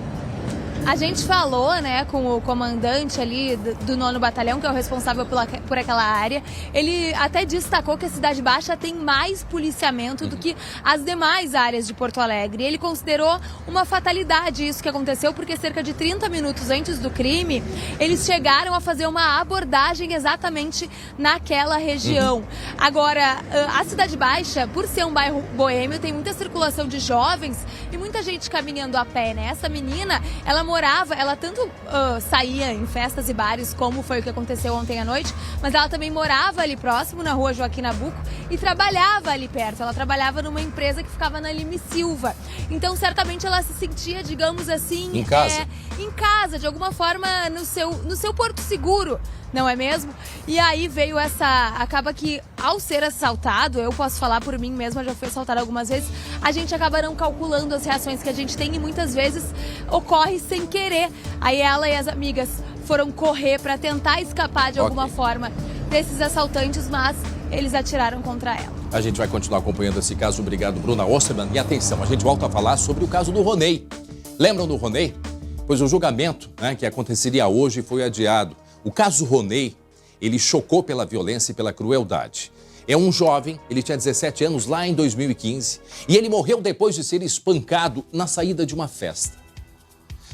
a gente falou, né, com o comandante ali do 9º Batalhão, que é o responsável por aquela área. Ele até destacou que a Cidade Baixa tem mais policiamento do que as demais áreas de Porto Alegre. Ele considerou uma fatalidade isso que aconteceu, porque cerca de 30 minutos antes do crime, eles chegaram a fazer uma abordagem exatamente naquela região. Agora, a Cidade Baixa, por ser um bairro boêmio, tem muita circulação de jovens e muita gente caminhando a pé, né? Essa menina, ela tanto saía em festas e bares, como foi o que aconteceu ontem à noite, mas ela também morava ali próximo, na Rua Joaquim Nabuco, e trabalhava ali perto. Ela trabalhava numa empresa que ficava na Lima e Silva. Então, certamente, ela se sentia, digamos assim, em casa. Em casa, de alguma forma, no seu porto seguro, não é mesmo? E aí veio acaba que, ao ser assaltado, eu posso falar por mim mesma, já fui assaltada algumas vezes, a gente acaba não calculando as reações que a gente tem e muitas vezes ocorre sem querer. Aí ela e as amigas foram correr para tentar escapar de alguma forma desses assaltantes, mas eles atiraram contra ela. A gente vai continuar acompanhando esse caso. Obrigado, Bruna Osterman. E atenção, a gente volta a falar sobre o caso do Ronei. Lembram do Ronei? Pois o julgamento, que aconteceria hoje foi adiado. O caso Ronei, ele chocou pela violência e pela crueldade. É um jovem, ele tinha 17 anos lá em 2015 e ele morreu depois de ser espancado na saída de uma festa.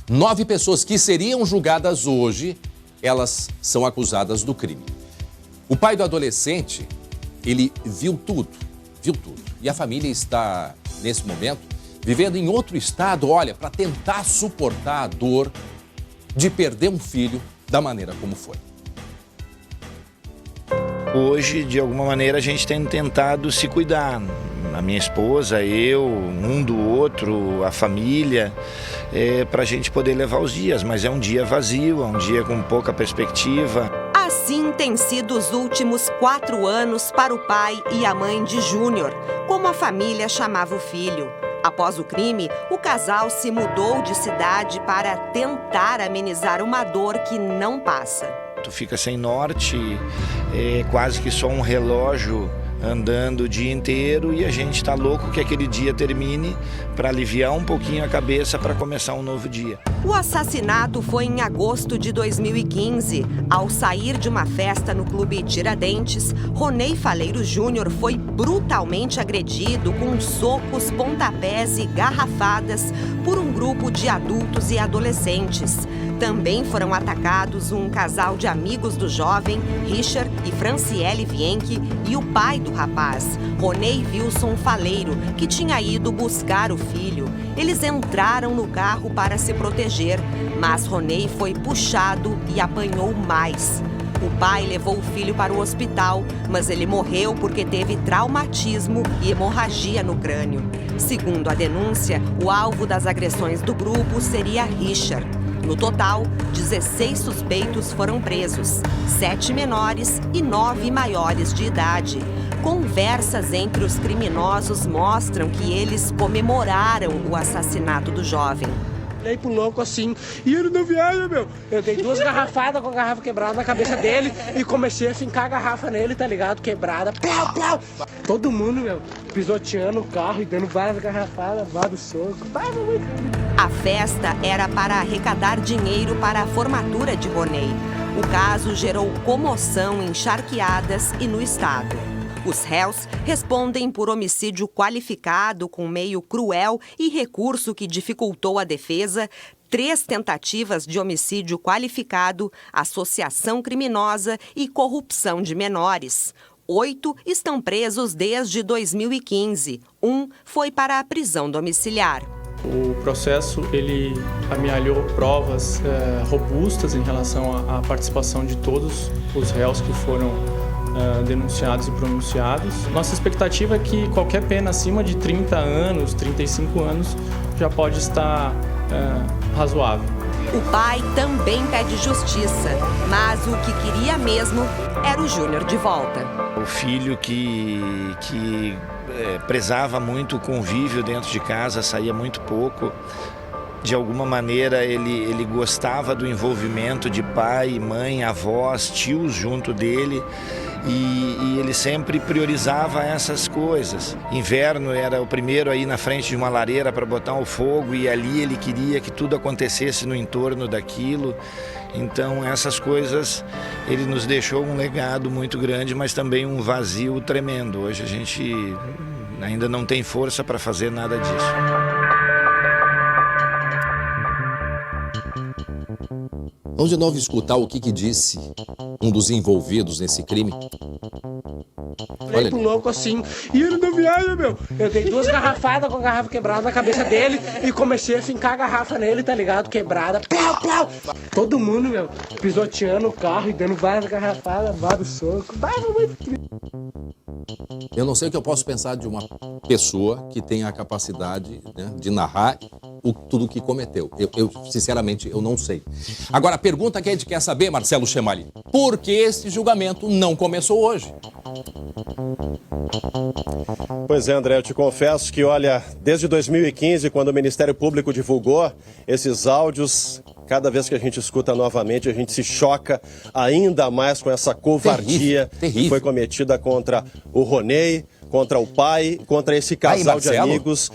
9 pessoas que seriam julgadas hoje, elas são acusadas do crime. O pai do adolescente, ele viu tudo. E a família está, nesse momento, vivendo em outro estado, para tentar suportar a dor de perder um filho da maneira como foi. Hoje, de alguma maneira, a gente tem tentado se cuidar. A minha esposa, eu, um do outro, a família, para a gente poder levar os dias. Mas é um dia vazio, é um dia com pouca perspectiva. Assim tem sido os últimos 4 anos para o pai e a mãe de Júnior, como a família chamava o filho. Após o crime, o casal se mudou de cidade para tentar amenizar uma dor que não passa. Tu fica sem norte, quase que só um relógio andando o dia inteiro e a gente está louco que aquele dia termine para aliviar um pouquinho a cabeça para começar um novo dia. O assassinato foi em agosto de 2015. Ao sair de uma festa no Clube Tiradentes, Ronei Faleiro Júnior foi brutalmente agredido com socos, pontapés e garrafadas por um grupo de adultos e adolescentes. Também foram atacados um casal de amigos do jovem, Richard e Franciele Vienck, e o pai do rapaz, Ronei Wilson Faleiro, que tinha ido buscar o filho. Eles entraram no carro para se proteger, mas Ronei foi puxado e apanhou mais. O pai levou o filho para o hospital, mas ele morreu porque teve traumatismo e hemorragia no crânio. Segundo a denúncia, o alvo das agressões do grupo seria Richard. No total, 16 suspeitos foram presos, 7 menores e 9 maiores de idade. Conversas entre os criminosos mostram que eles comemoraram o assassinato do jovem. Olhei pro louco assim, e ele não viaja, meu. Eu dei 2 garrafadas com a garrafa quebrada na cabeça dele e comecei a fincar a garrafa nele, tá ligado? Quebrada, plau, plau. Todo mundo, meu, pisoteando o carro e dando várias garrafadas, vários socos. A festa era para arrecadar dinheiro para a formatura de Ronei. O caso gerou comoção em Charqueadas e no estado. Os réus respondem por homicídio qualificado com meio cruel e recurso que dificultou a defesa, 3 tentativas de homicídio qualificado, associação criminosa e corrupção de menores. 8 estão presos desde 2015. 1 foi para a prisão domiciliar. O processo ele amealhou provas robustas em relação à participação de todos os réus que foram denunciados e pronunciados. Nossa expectativa é que qualquer pena acima de 30 anos, 35 anos, já pode estar razoável. O pai também pede justiça, mas o que queria mesmo era o Júnior de volta. O filho que prezava muito o convívio dentro de casa, saía muito pouco. De alguma maneira ele gostava do envolvimento de pai, mãe, avós, tios junto dele e ele sempre priorizava essas coisas. Inverno era o primeiro aí na frente de uma lareira para botar o fogo e ali ele queria que tudo acontecesse no entorno daquilo. Então essas coisas, ele nos deixou um legado muito grande, mas também um vazio tremendo. Hoje a gente ainda não tem força para fazer nada disso. Vamos de novo escutar o que disse um dos envolvidos nesse crime. Olhei pro louco assim, e ele não viaja, meu. Eu dei 2 garrafadas com a garrafa quebrada na cabeça dele e comecei a fincar a garrafa nele, tá ligado? Quebrada, plau, plau. Todo mundo, meu, pisoteando o carro e dando várias garrafadas, vários socos. Eu não sei o que eu posso pensar de uma pessoa que tem a capacidade, né, de narrar tudo o que cometeu. Eu, sinceramente, eu não sei. Agora, a pergunta que a gente quer saber, Marcelo Chemali, por que esse julgamento não começou hoje? Pois é, André, eu te confesso que, olha, desde 2015, quando o Ministério Público divulgou esses áudios, cada vez que a gente escuta novamente, a gente se choca ainda mais com essa covardia que foi cometida contra o Ronei, contra o pai, contra esse casal de amigos.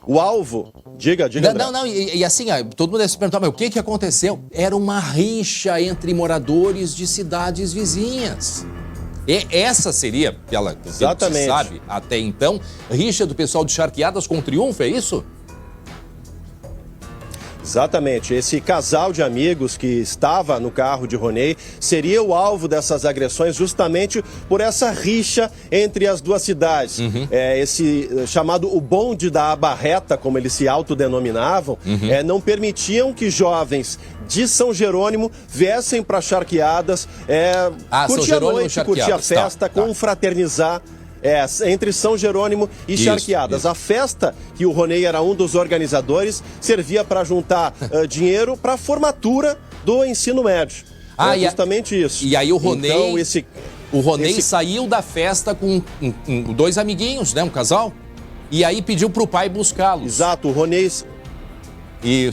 O alvo... Diga, André. Não, e assim, todo mundo deve se perguntar, mas o que aconteceu? Era uma rixa entre moradores de cidades vizinhas. E essa seria, pelo que se sabe até então, rixa do pessoal de Charqueadas com o Triunfo, é isso? Exatamente. Esse casal de amigos que estava no carro de Ronei seria o alvo dessas agressões justamente por essa rixa entre as duas cidades. Esse chamado o bonde da Abarreta, como eles se autodenominavam, não permitiam que jovens de São Jerônimo viessem para Charqueadas, curtir a noite, curtir a festa, confraternizar. Entre São Jerônimo e Charqueadas. A festa, que o Ronei era um dos organizadores, servia para juntar dinheiro para a formatura do ensino médio. Justamente isso. E aí o Ronei, então, o Ronei saiu da festa com 2 amiguinhos, né, um casal, e aí pediu para o pai buscá-los. Exato, o Ronei...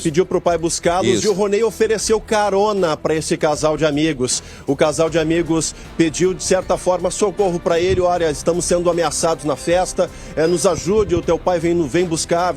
pediu para o pai buscá-los e o Ronei ofereceu carona para esse casal de amigos. O casal de amigos pediu, de certa forma, socorro para ele. Olha, estamos sendo ameaçados na festa, nos ajude, o teu pai vem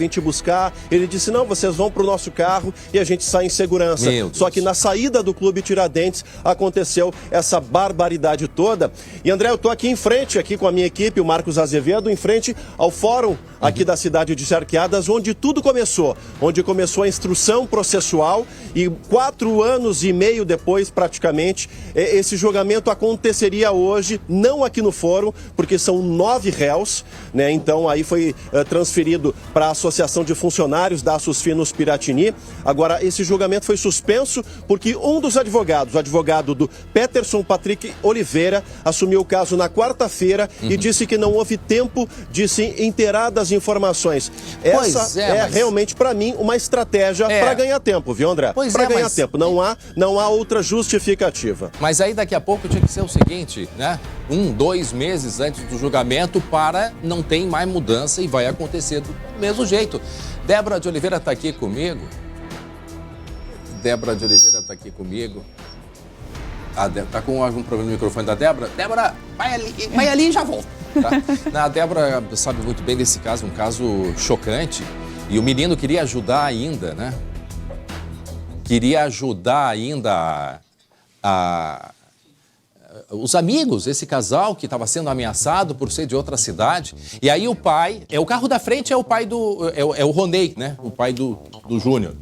te buscar. Ele disse, não, vocês vão para o nosso carro e a gente sai em segurança. Só que na saída do Clube Tiradentes aconteceu essa barbaridade toda. E André, eu estou aqui em frente, aqui com a minha equipe, o Marcos Azevedo, em frente ao fórum aqui da cidade de Charqueadas, onde tudo começou. Onde começou a instrução processual e 4 anos e meio depois, praticamente, esse julgamento aconteceria hoje, não aqui no fórum, porque são 9 réus, né? Então aí foi transferido para a Associação de Funcionários da Susfinos Piratini. Agora, esse julgamento foi suspenso porque um dos advogados, o advogado do Peterson Patrick Oliveira, assumiu o caso na quarta-feira e disse que não houve tempo de se inteirar das informações. Essa realmente, para mim, uma estratégia para ganhar tempo, viu, André? Para ganhar tempo. Não há outra justificativa. Mas aí daqui a pouco tinha que ser o seguinte, né? 1-2 meses antes do julgamento não tem mais mudança e vai acontecer do mesmo jeito. Débora de Oliveira está aqui comigo. Tá com algum problema no microfone da Débora? Débora, vai ali e já volta. Tá? A Débora sabe muito bem desse caso, um caso chocante. E o menino queria ajudar ainda, né? Os amigos, esse casal que estava sendo ameaçado por ser de outra cidade. E aí o pai, o carro da frente é o pai é o Ronei, né? O pai do Júnior.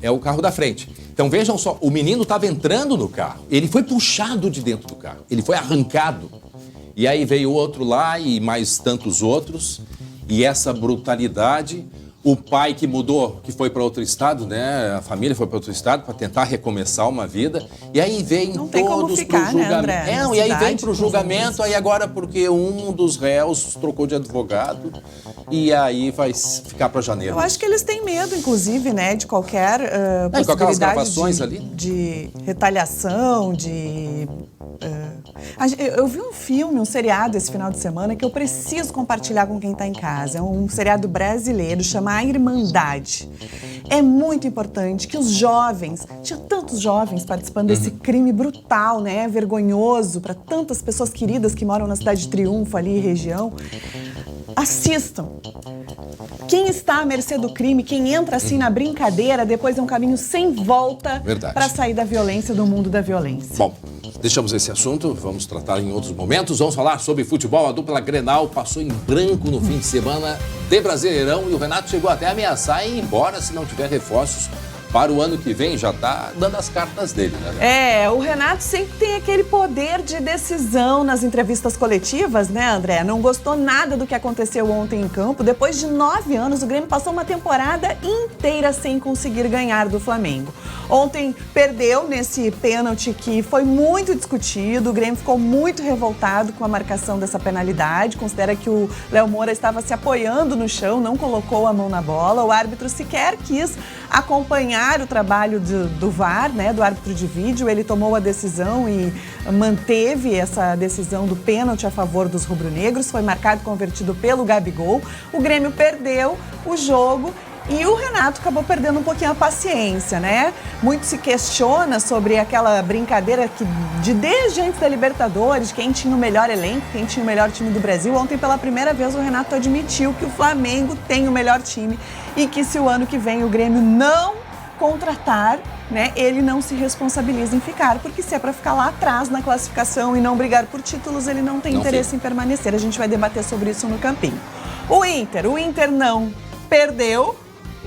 É o carro da frente. Então vejam só, o menino estava entrando no carro. Ele foi puxado de dentro do carro. Ele foi arrancado. E aí veio outro lá e mais tantos outros. E essa brutalidade... O pai que mudou, que foi para outro estado, né? A família foi para outro estado para tentar recomeçar uma vida. E aí vem todos para o julgamento. Né, e aí vem para o julgamento, aí agora porque um dos réus trocou de advogado e aí vai ficar para janeiro. Eu acho que eles têm medo, inclusive, né? De qualquer possibilidade de retaliação, Eu vi um filme, um seriado esse final de semana que eu preciso compartilhar com quem está em casa. É um seriado brasileiro, chama A Irmandade. É muito importante que os jovens, tinha tantos jovens participando desse crime brutal, né? Vergonhoso para tantas pessoas queridas que moram na cidade de Triunfo, ali, região. Assistam. Quem está à mercê do crime, quem entra assim na brincadeira, depois é um caminho sem volta para sair da violência, do mundo da violência. Bom, deixamos esse assunto, vamos tratar em outros momentos. Vamos falar sobre futebol. A dupla Grenal passou em branco no fim de semana de Brasileirão e o Renato chegou até a ameaçar ir embora se não tiver reforços para o ano que vem. Já está dando as cartas dele, né? O Renato sempre tem aquele poder de decisão nas entrevistas coletivas, né, André? Não gostou nada do que aconteceu ontem em campo. Depois de 9 anos, o Grêmio passou uma temporada inteira sem conseguir ganhar do Flamengo. Ontem perdeu nesse pênalti que foi muito discutido. O Grêmio ficou muito revoltado com a marcação dessa penalidade. Considera que o Léo Moura estava se apoiando no chão, não colocou a mão na bola. O árbitro sequer quis acompanhar o trabalho do VAR, né, do árbitro de vídeo. Ele tomou a decisão e manteve essa decisão do pênalti a favor dos rubro-negros. Foi marcado e convertido pelo Gabigol. O Grêmio perdeu o jogo e o Renato acabou perdendo um pouquinho a paciência, né? Muito se questiona sobre aquela brincadeira desde antes da Libertadores, quem tinha o melhor elenco, quem tinha o melhor time do Brasil. Ontem, pela primeira vez, o Renato admitiu que o Flamengo tem o melhor time e que se o ano que vem o Grêmio não contratar, né, ele não se responsabiliza em ficar, porque se é para ficar lá atrás na classificação e não brigar por títulos, ele não tem interesse em permanecer. A gente vai debater sobre isso no campinho. O Inter não perdeu,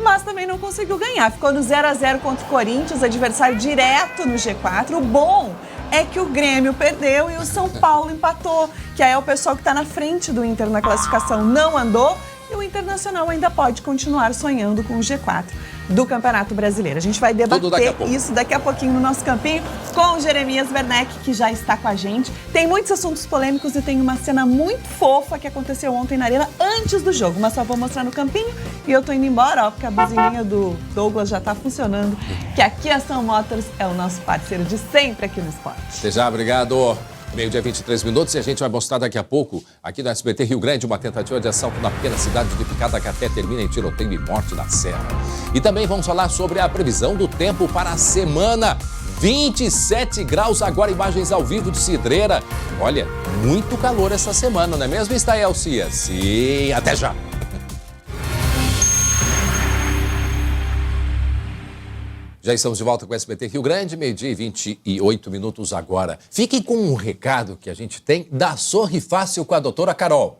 mas também não conseguiu ganhar. Ficou no 0-0 contra o Corinthians, adversário direto no G4. O bom é que o Grêmio perdeu e o São Paulo empatou, que aí é o pessoal que está na frente do Inter na classificação não andou e o Internacional ainda pode continuar sonhando com o G4 do Campeonato Brasileiro. A gente vai debater isso daqui a pouquinho no nosso campinho com o Jeremias Werneck, que já está com a gente. Tem muitos assuntos polêmicos e tem uma cena muito fofa que aconteceu ontem na Arena antes do jogo, mas só vou mostrar no campinho e eu tô indo embora, porque a buzininha do Douglas já tá funcionando, que aqui a Sun Motors é o nosso parceiro de sempre aqui no esporte. Até já, obrigado. Meio-dia, 23 minutos, e a gente vai mostrar daqui a pouco, aqui no SBT Rio Grande, uma tentativa de assalto na pequena cidade de Picada Café termina em tiroteio e morte na Serra. E também vamos falar sobre a previsão do tempo para a semana. 27 graus agora, imagens ao vivo de Cidreira. Olha, muito calor essa semana, não é mesmo, Estael Cia? Sim, até já. Já estamos de volta com o SBT Rio Grande, meio-dia e 28 minutos agora. Fiquem com um recado que a gente tem da Sorri Fácil com a doutora Carol.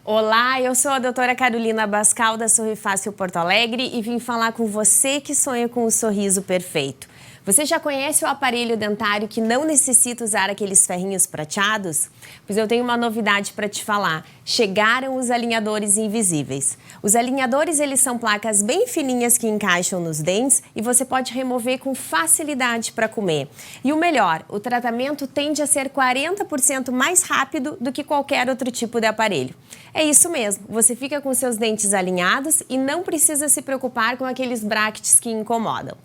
Olá, eu sou a doutora Carolina Bascal da Sorri Fácil Porto Alegre e vim falar com você que sonha com o sorriso perfeito. Você já conhece o aparelho dentário que não necessita usar aqueles ferrinhos prateados? Pois eu tenho uma novidade para te falar. Chegaram os alinhadores invisíveis. Os alinhadores, eles são placas bem fininhas que encaixam nos dentes e você pode remover com facilidade para comer. E o melhor, o tratamento tende a ser 40% mais rápido do que qualquer outro tipo de aparelho. É isso mesmo, você fica com seus dentes alinhados e não precisa se preocupar com aqueles brackets que incomodam.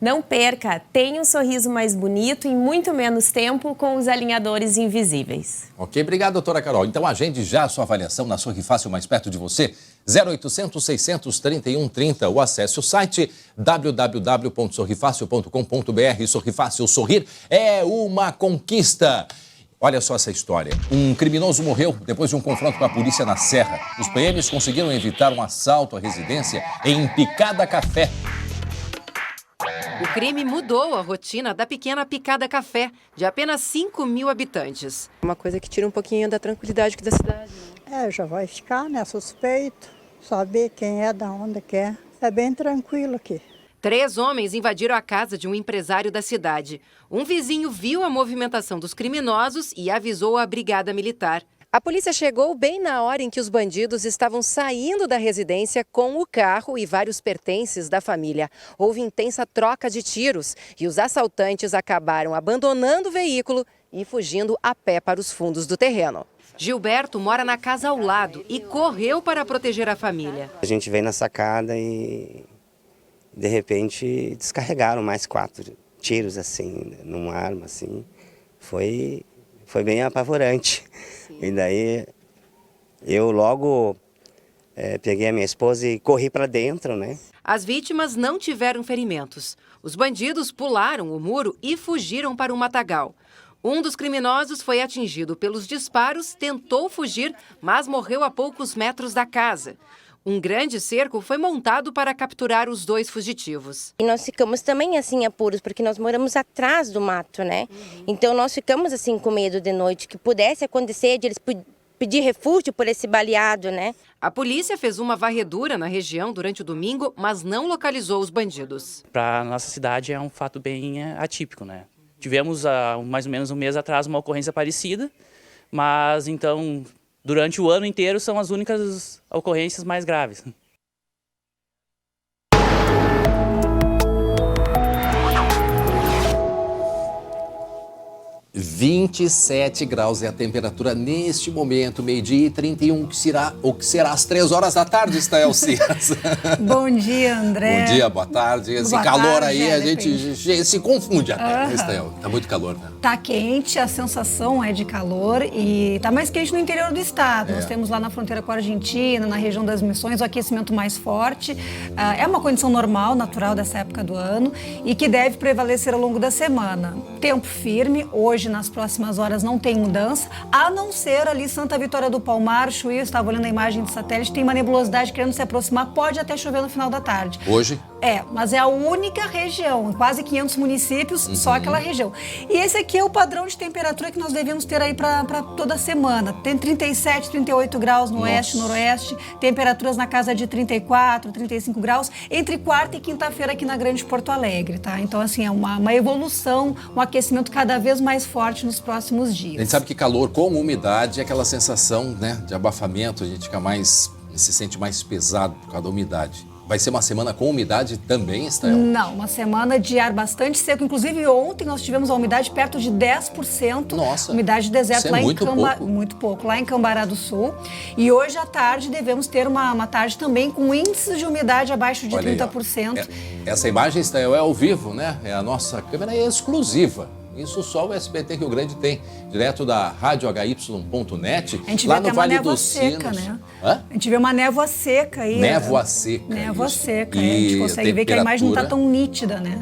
Não perca, tenha um sorriso mais bonito em muito menos tempo com os alinhadores invisíveis. Ok, obrigado, doutora Carol. Então agende já a sua avaliação na Sorri Fácil mais perto de você, 0800 600 3130 ou acesse o site www.sorrifacil.com.br. Sorri Fácil, sorrir é uma conquista. Olha só essa história. Um criminoso morreu depois de um confronto com a polícia na Serra. Os PMs conseguiram evitar um assalto à residência em Picada Café. O crime mudou a rotina da pequena Picada Café, de apenas 5 mil habitantes. Uma coisa que tira um pouquinho da tranquilidade aqui da cidade. Já vai ficar, né, suspeito, saber quem é, da onde que é. É bem tranquilo aqui. 3 homens invadiram a casa de um empresário da cidade. Um vizinho viu a movimentação dos criminosos e avisou a brigada militar. A polícia chegou bem na hora em que os bandidos estavam saindo da residência com o carro e vários pertences da família. Houve intensa troca de tiros e os assaltantes acabaram abandonando o veículo e fugindo a pé para os fundos do terreno. Gilberto mora na casa ao lado e correu para proteger a família. A gente veio na sacada e, de repente, descarregaram mais 4 tiros, assim, numa arma, assim. Foi bem apavorante. Sim. E daí eu logo peguei a minha esposa e corri para dentro, né? As vítimas não tiveram ferimentos. Os bandidos pularam o muro e fugiram para um matagal. Um dos criminosos foi atingido pelos disparos, tentou fugir, mas morreu a poucos metros da casa. Um grande cerco foi montado para capturar os 2 fugitivos. E nós ficamos também assim apuros, porque nós moramos atrás do mato, né? Então nós ficamos assim com medo de noite, que pudesse acontecer de eles pedir refúgio por esse baleado, né? A polícia fez uma varredura na região durante o domingo, mas não localizou os bandidos. Para a nossa cidade é um fato bem atípico, né? Tivemos há mais ou menos um mês atrás uma ocorrência parecida, mas então durante o ano inteiro são as únicas ocorrências mais graves. 27 graus é a temperatura neste momento, meio-dia e 31, que será às 3 horas da tarde, Estael Cias. Bom dia, André. Bom dia, boa tarde. Esse boa calor tarde, aí, a gente se confunde até, né, Estael? Tá muito calor, né? Tá quente, a sensação é de calor e tá mais quente no interior do estado. Nós temos lá na fronteira com a Argentina, na região das Missões, o aquecimento mais forte. É uma condição normal, natural dessa época do ano e que deve prevalecer ao longo da semana. Tempo firme, hoje nas próximas horas não tem mudança, a não ser ali Santa Vitória do Palmar, Chuí, eu estava olhando a imagem de satélite, tem uma nebulosidade querendo se aproximar, pode até chover no final da tarde. Hoje? Mas é a única região, quase 500 municípios, só aquela região. E esse aqui é o padrão de temperatura que nós devemos ter aí para toda semana. Tem 37, 38 graus no oeste, noroeste, temperaturas na casa de 34, 35 graus, entre quarta e quinta-feira aqui na Grande Porto Alegre, tá? Então, assim, é uma evolução, um aquecimento cada vez mais forte nos próximos dias. A gente sabe que calor com umidade é aquela sensação, né, de abafamento, a gente se sente mais pesado por causa da umidade. Vai ser uma semana com umidade também, Estael? Não, uma semana de ar bastante seco. Inclusive, ontem nós tivemos a umidade perto de 10%. Nossa, umidade de deserto lá muito pouco. Muito pouco, lá em Cambará do Sul. E hoje à tarde devemos ter uma tarde também com índices de umidade abaixo de 30%. Essa imagem, Estael, é ao vivo, né? A nossa câmera é exclusiva Isso só o SBT Rio Grande tem. Direto da Rádio HY.net, A gente lá vê no até uma Vale névoa dos seca, Sinos. né? Hã? A gente vê uma névoa seca aí. Névoa seca. Névoa isso. seca. E A gente consegue ver que a imagem não está tão nítida, né?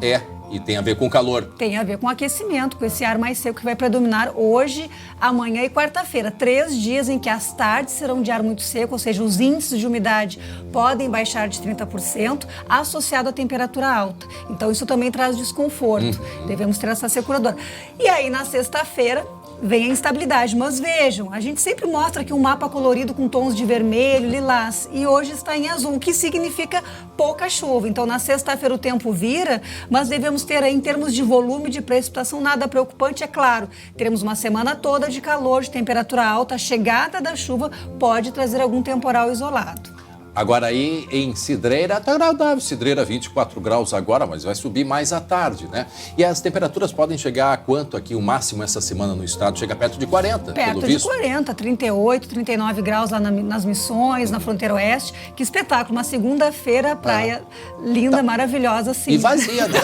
E tem a ver com calor. Tem a ver com aquecimento, com esse ar mais seco que vai predominar hoje, amanhã e quarta-feira. 3 dias em que as tardes serão de ar muito seco, ou seja, os índices de umidade podem baixar de 30%, associado à temperatura alta. Então isso também traz desconforto. Devemos ter essa seguradora. E aí na sexta-feira vem a instabilidade, mas vejam, a gente sempre mostra aqui um mapa colorido com tons de vermelho, lilás, e hoje está em azul, o que significa pouca chuva. Então na sexta-feira o tempo vira, mas devemos ter aí, em termos de volume de precipitação, nada preocupante, é claro. Teremos uma semana toda de calor, de temperatura alta, a chegada da chuva pode trazer algum temporal isolado. Agora aí em Cidreira, tá agradável, Cidreira 24 graus agora, mas vai subir mais à tarde, né? E as temperaturas podem chegar a quanto aqui, o máximo essa semana no estado? Chega perto de 40, pelo visto. Perto de 40, 38, 39 graus lá nas Missões, na fronteira oeste. Que espetáculo, uma segunda-feira, praia linda, maravilhosa, sim. E vazia, né?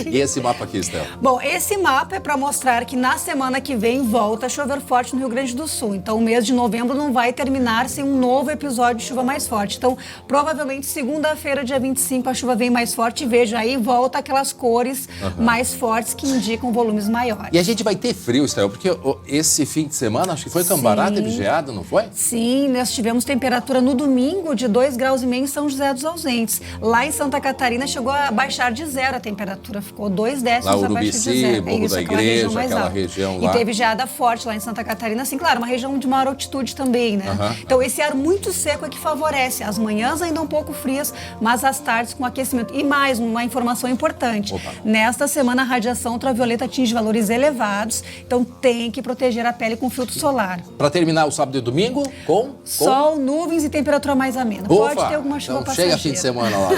E esse mapa aqui, Estela? Bom, esse mapa é para mostrar que na semana que vem volta a chover forte no Rio Grande do Sul. Então o mês de novembro não vai terminar sem um novo episódio de chuva mais forte. Então, provavelmente, segunda-feira, dia 25, a chuva vem mais forte e veja aí, volta aquelas cores mais fortes que indicam volumes maiores. E a gente vai ter frio, Estela, porque esse fim de semana, acho que foi Cambará, teve geada, não foi? Sim, nós tivemos temperatura no domingo de 2,5 graus em São José dos Ausentes. Lá em Santa Catarina chegou a baixar de 0 a temperatura, ficou 2 décimos lá, abaixo de 0. Morro da Igreja, aquela região lá. E teve geada forte lá em Santa Catarina, assim, claro, uma região de maior altitude também, né? Então esse ar muito seco é que favorece. As manhãs ainda um pouco frias, mas as tardes com aquecimento. E mais uma informação importante. Nesta semana a radiação ultravioleta atinge valores elevados, então tem que proteger a pele com filtro solar. Para terminar o sábado e domingo, com sol, nuvens e temperatura mais amena. Pode ter alguma chuva então, passageira. Chega fim de semana lá.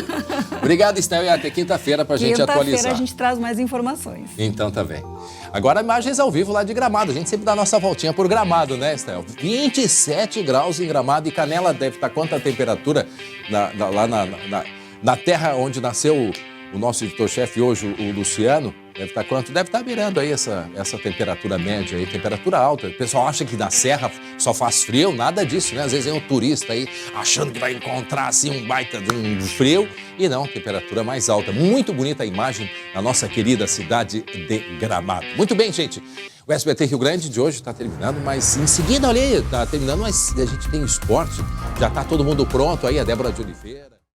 Obrigado, Estela, e até quinta-feira para a gente atualizar. Quinta-feira a gente traz mais informações. Então tá bem. Agora imagens ao vivo lá de Gramado. A gente sempre dá a nossa voltinha por Gramado, né, Estela? 27 graus em Gramado e Canela deve estar quanta temperatura lá na terra onde nasceu o nosso editor-chefe hoje, o Luciano. Deve estar quanto? Deve estar beirando aí essa temperatura média aí, temperatura alta. O pessoal acha que na serra só faz frio, nada disso, né? Às vezes vem um turista aí achando que vai encontrar assim um baita de um frio e não, temperatura mais alta. Muito bonita a imagem da nossa querida cidade de Gramado. Muito bem, gente. O SBT Rio Grande de hoje está terminando, mas em seguida, olha aí, está terminando, mas a gente tem esporte. Já está todo mundo pronto aí, a Débora de Oliveira.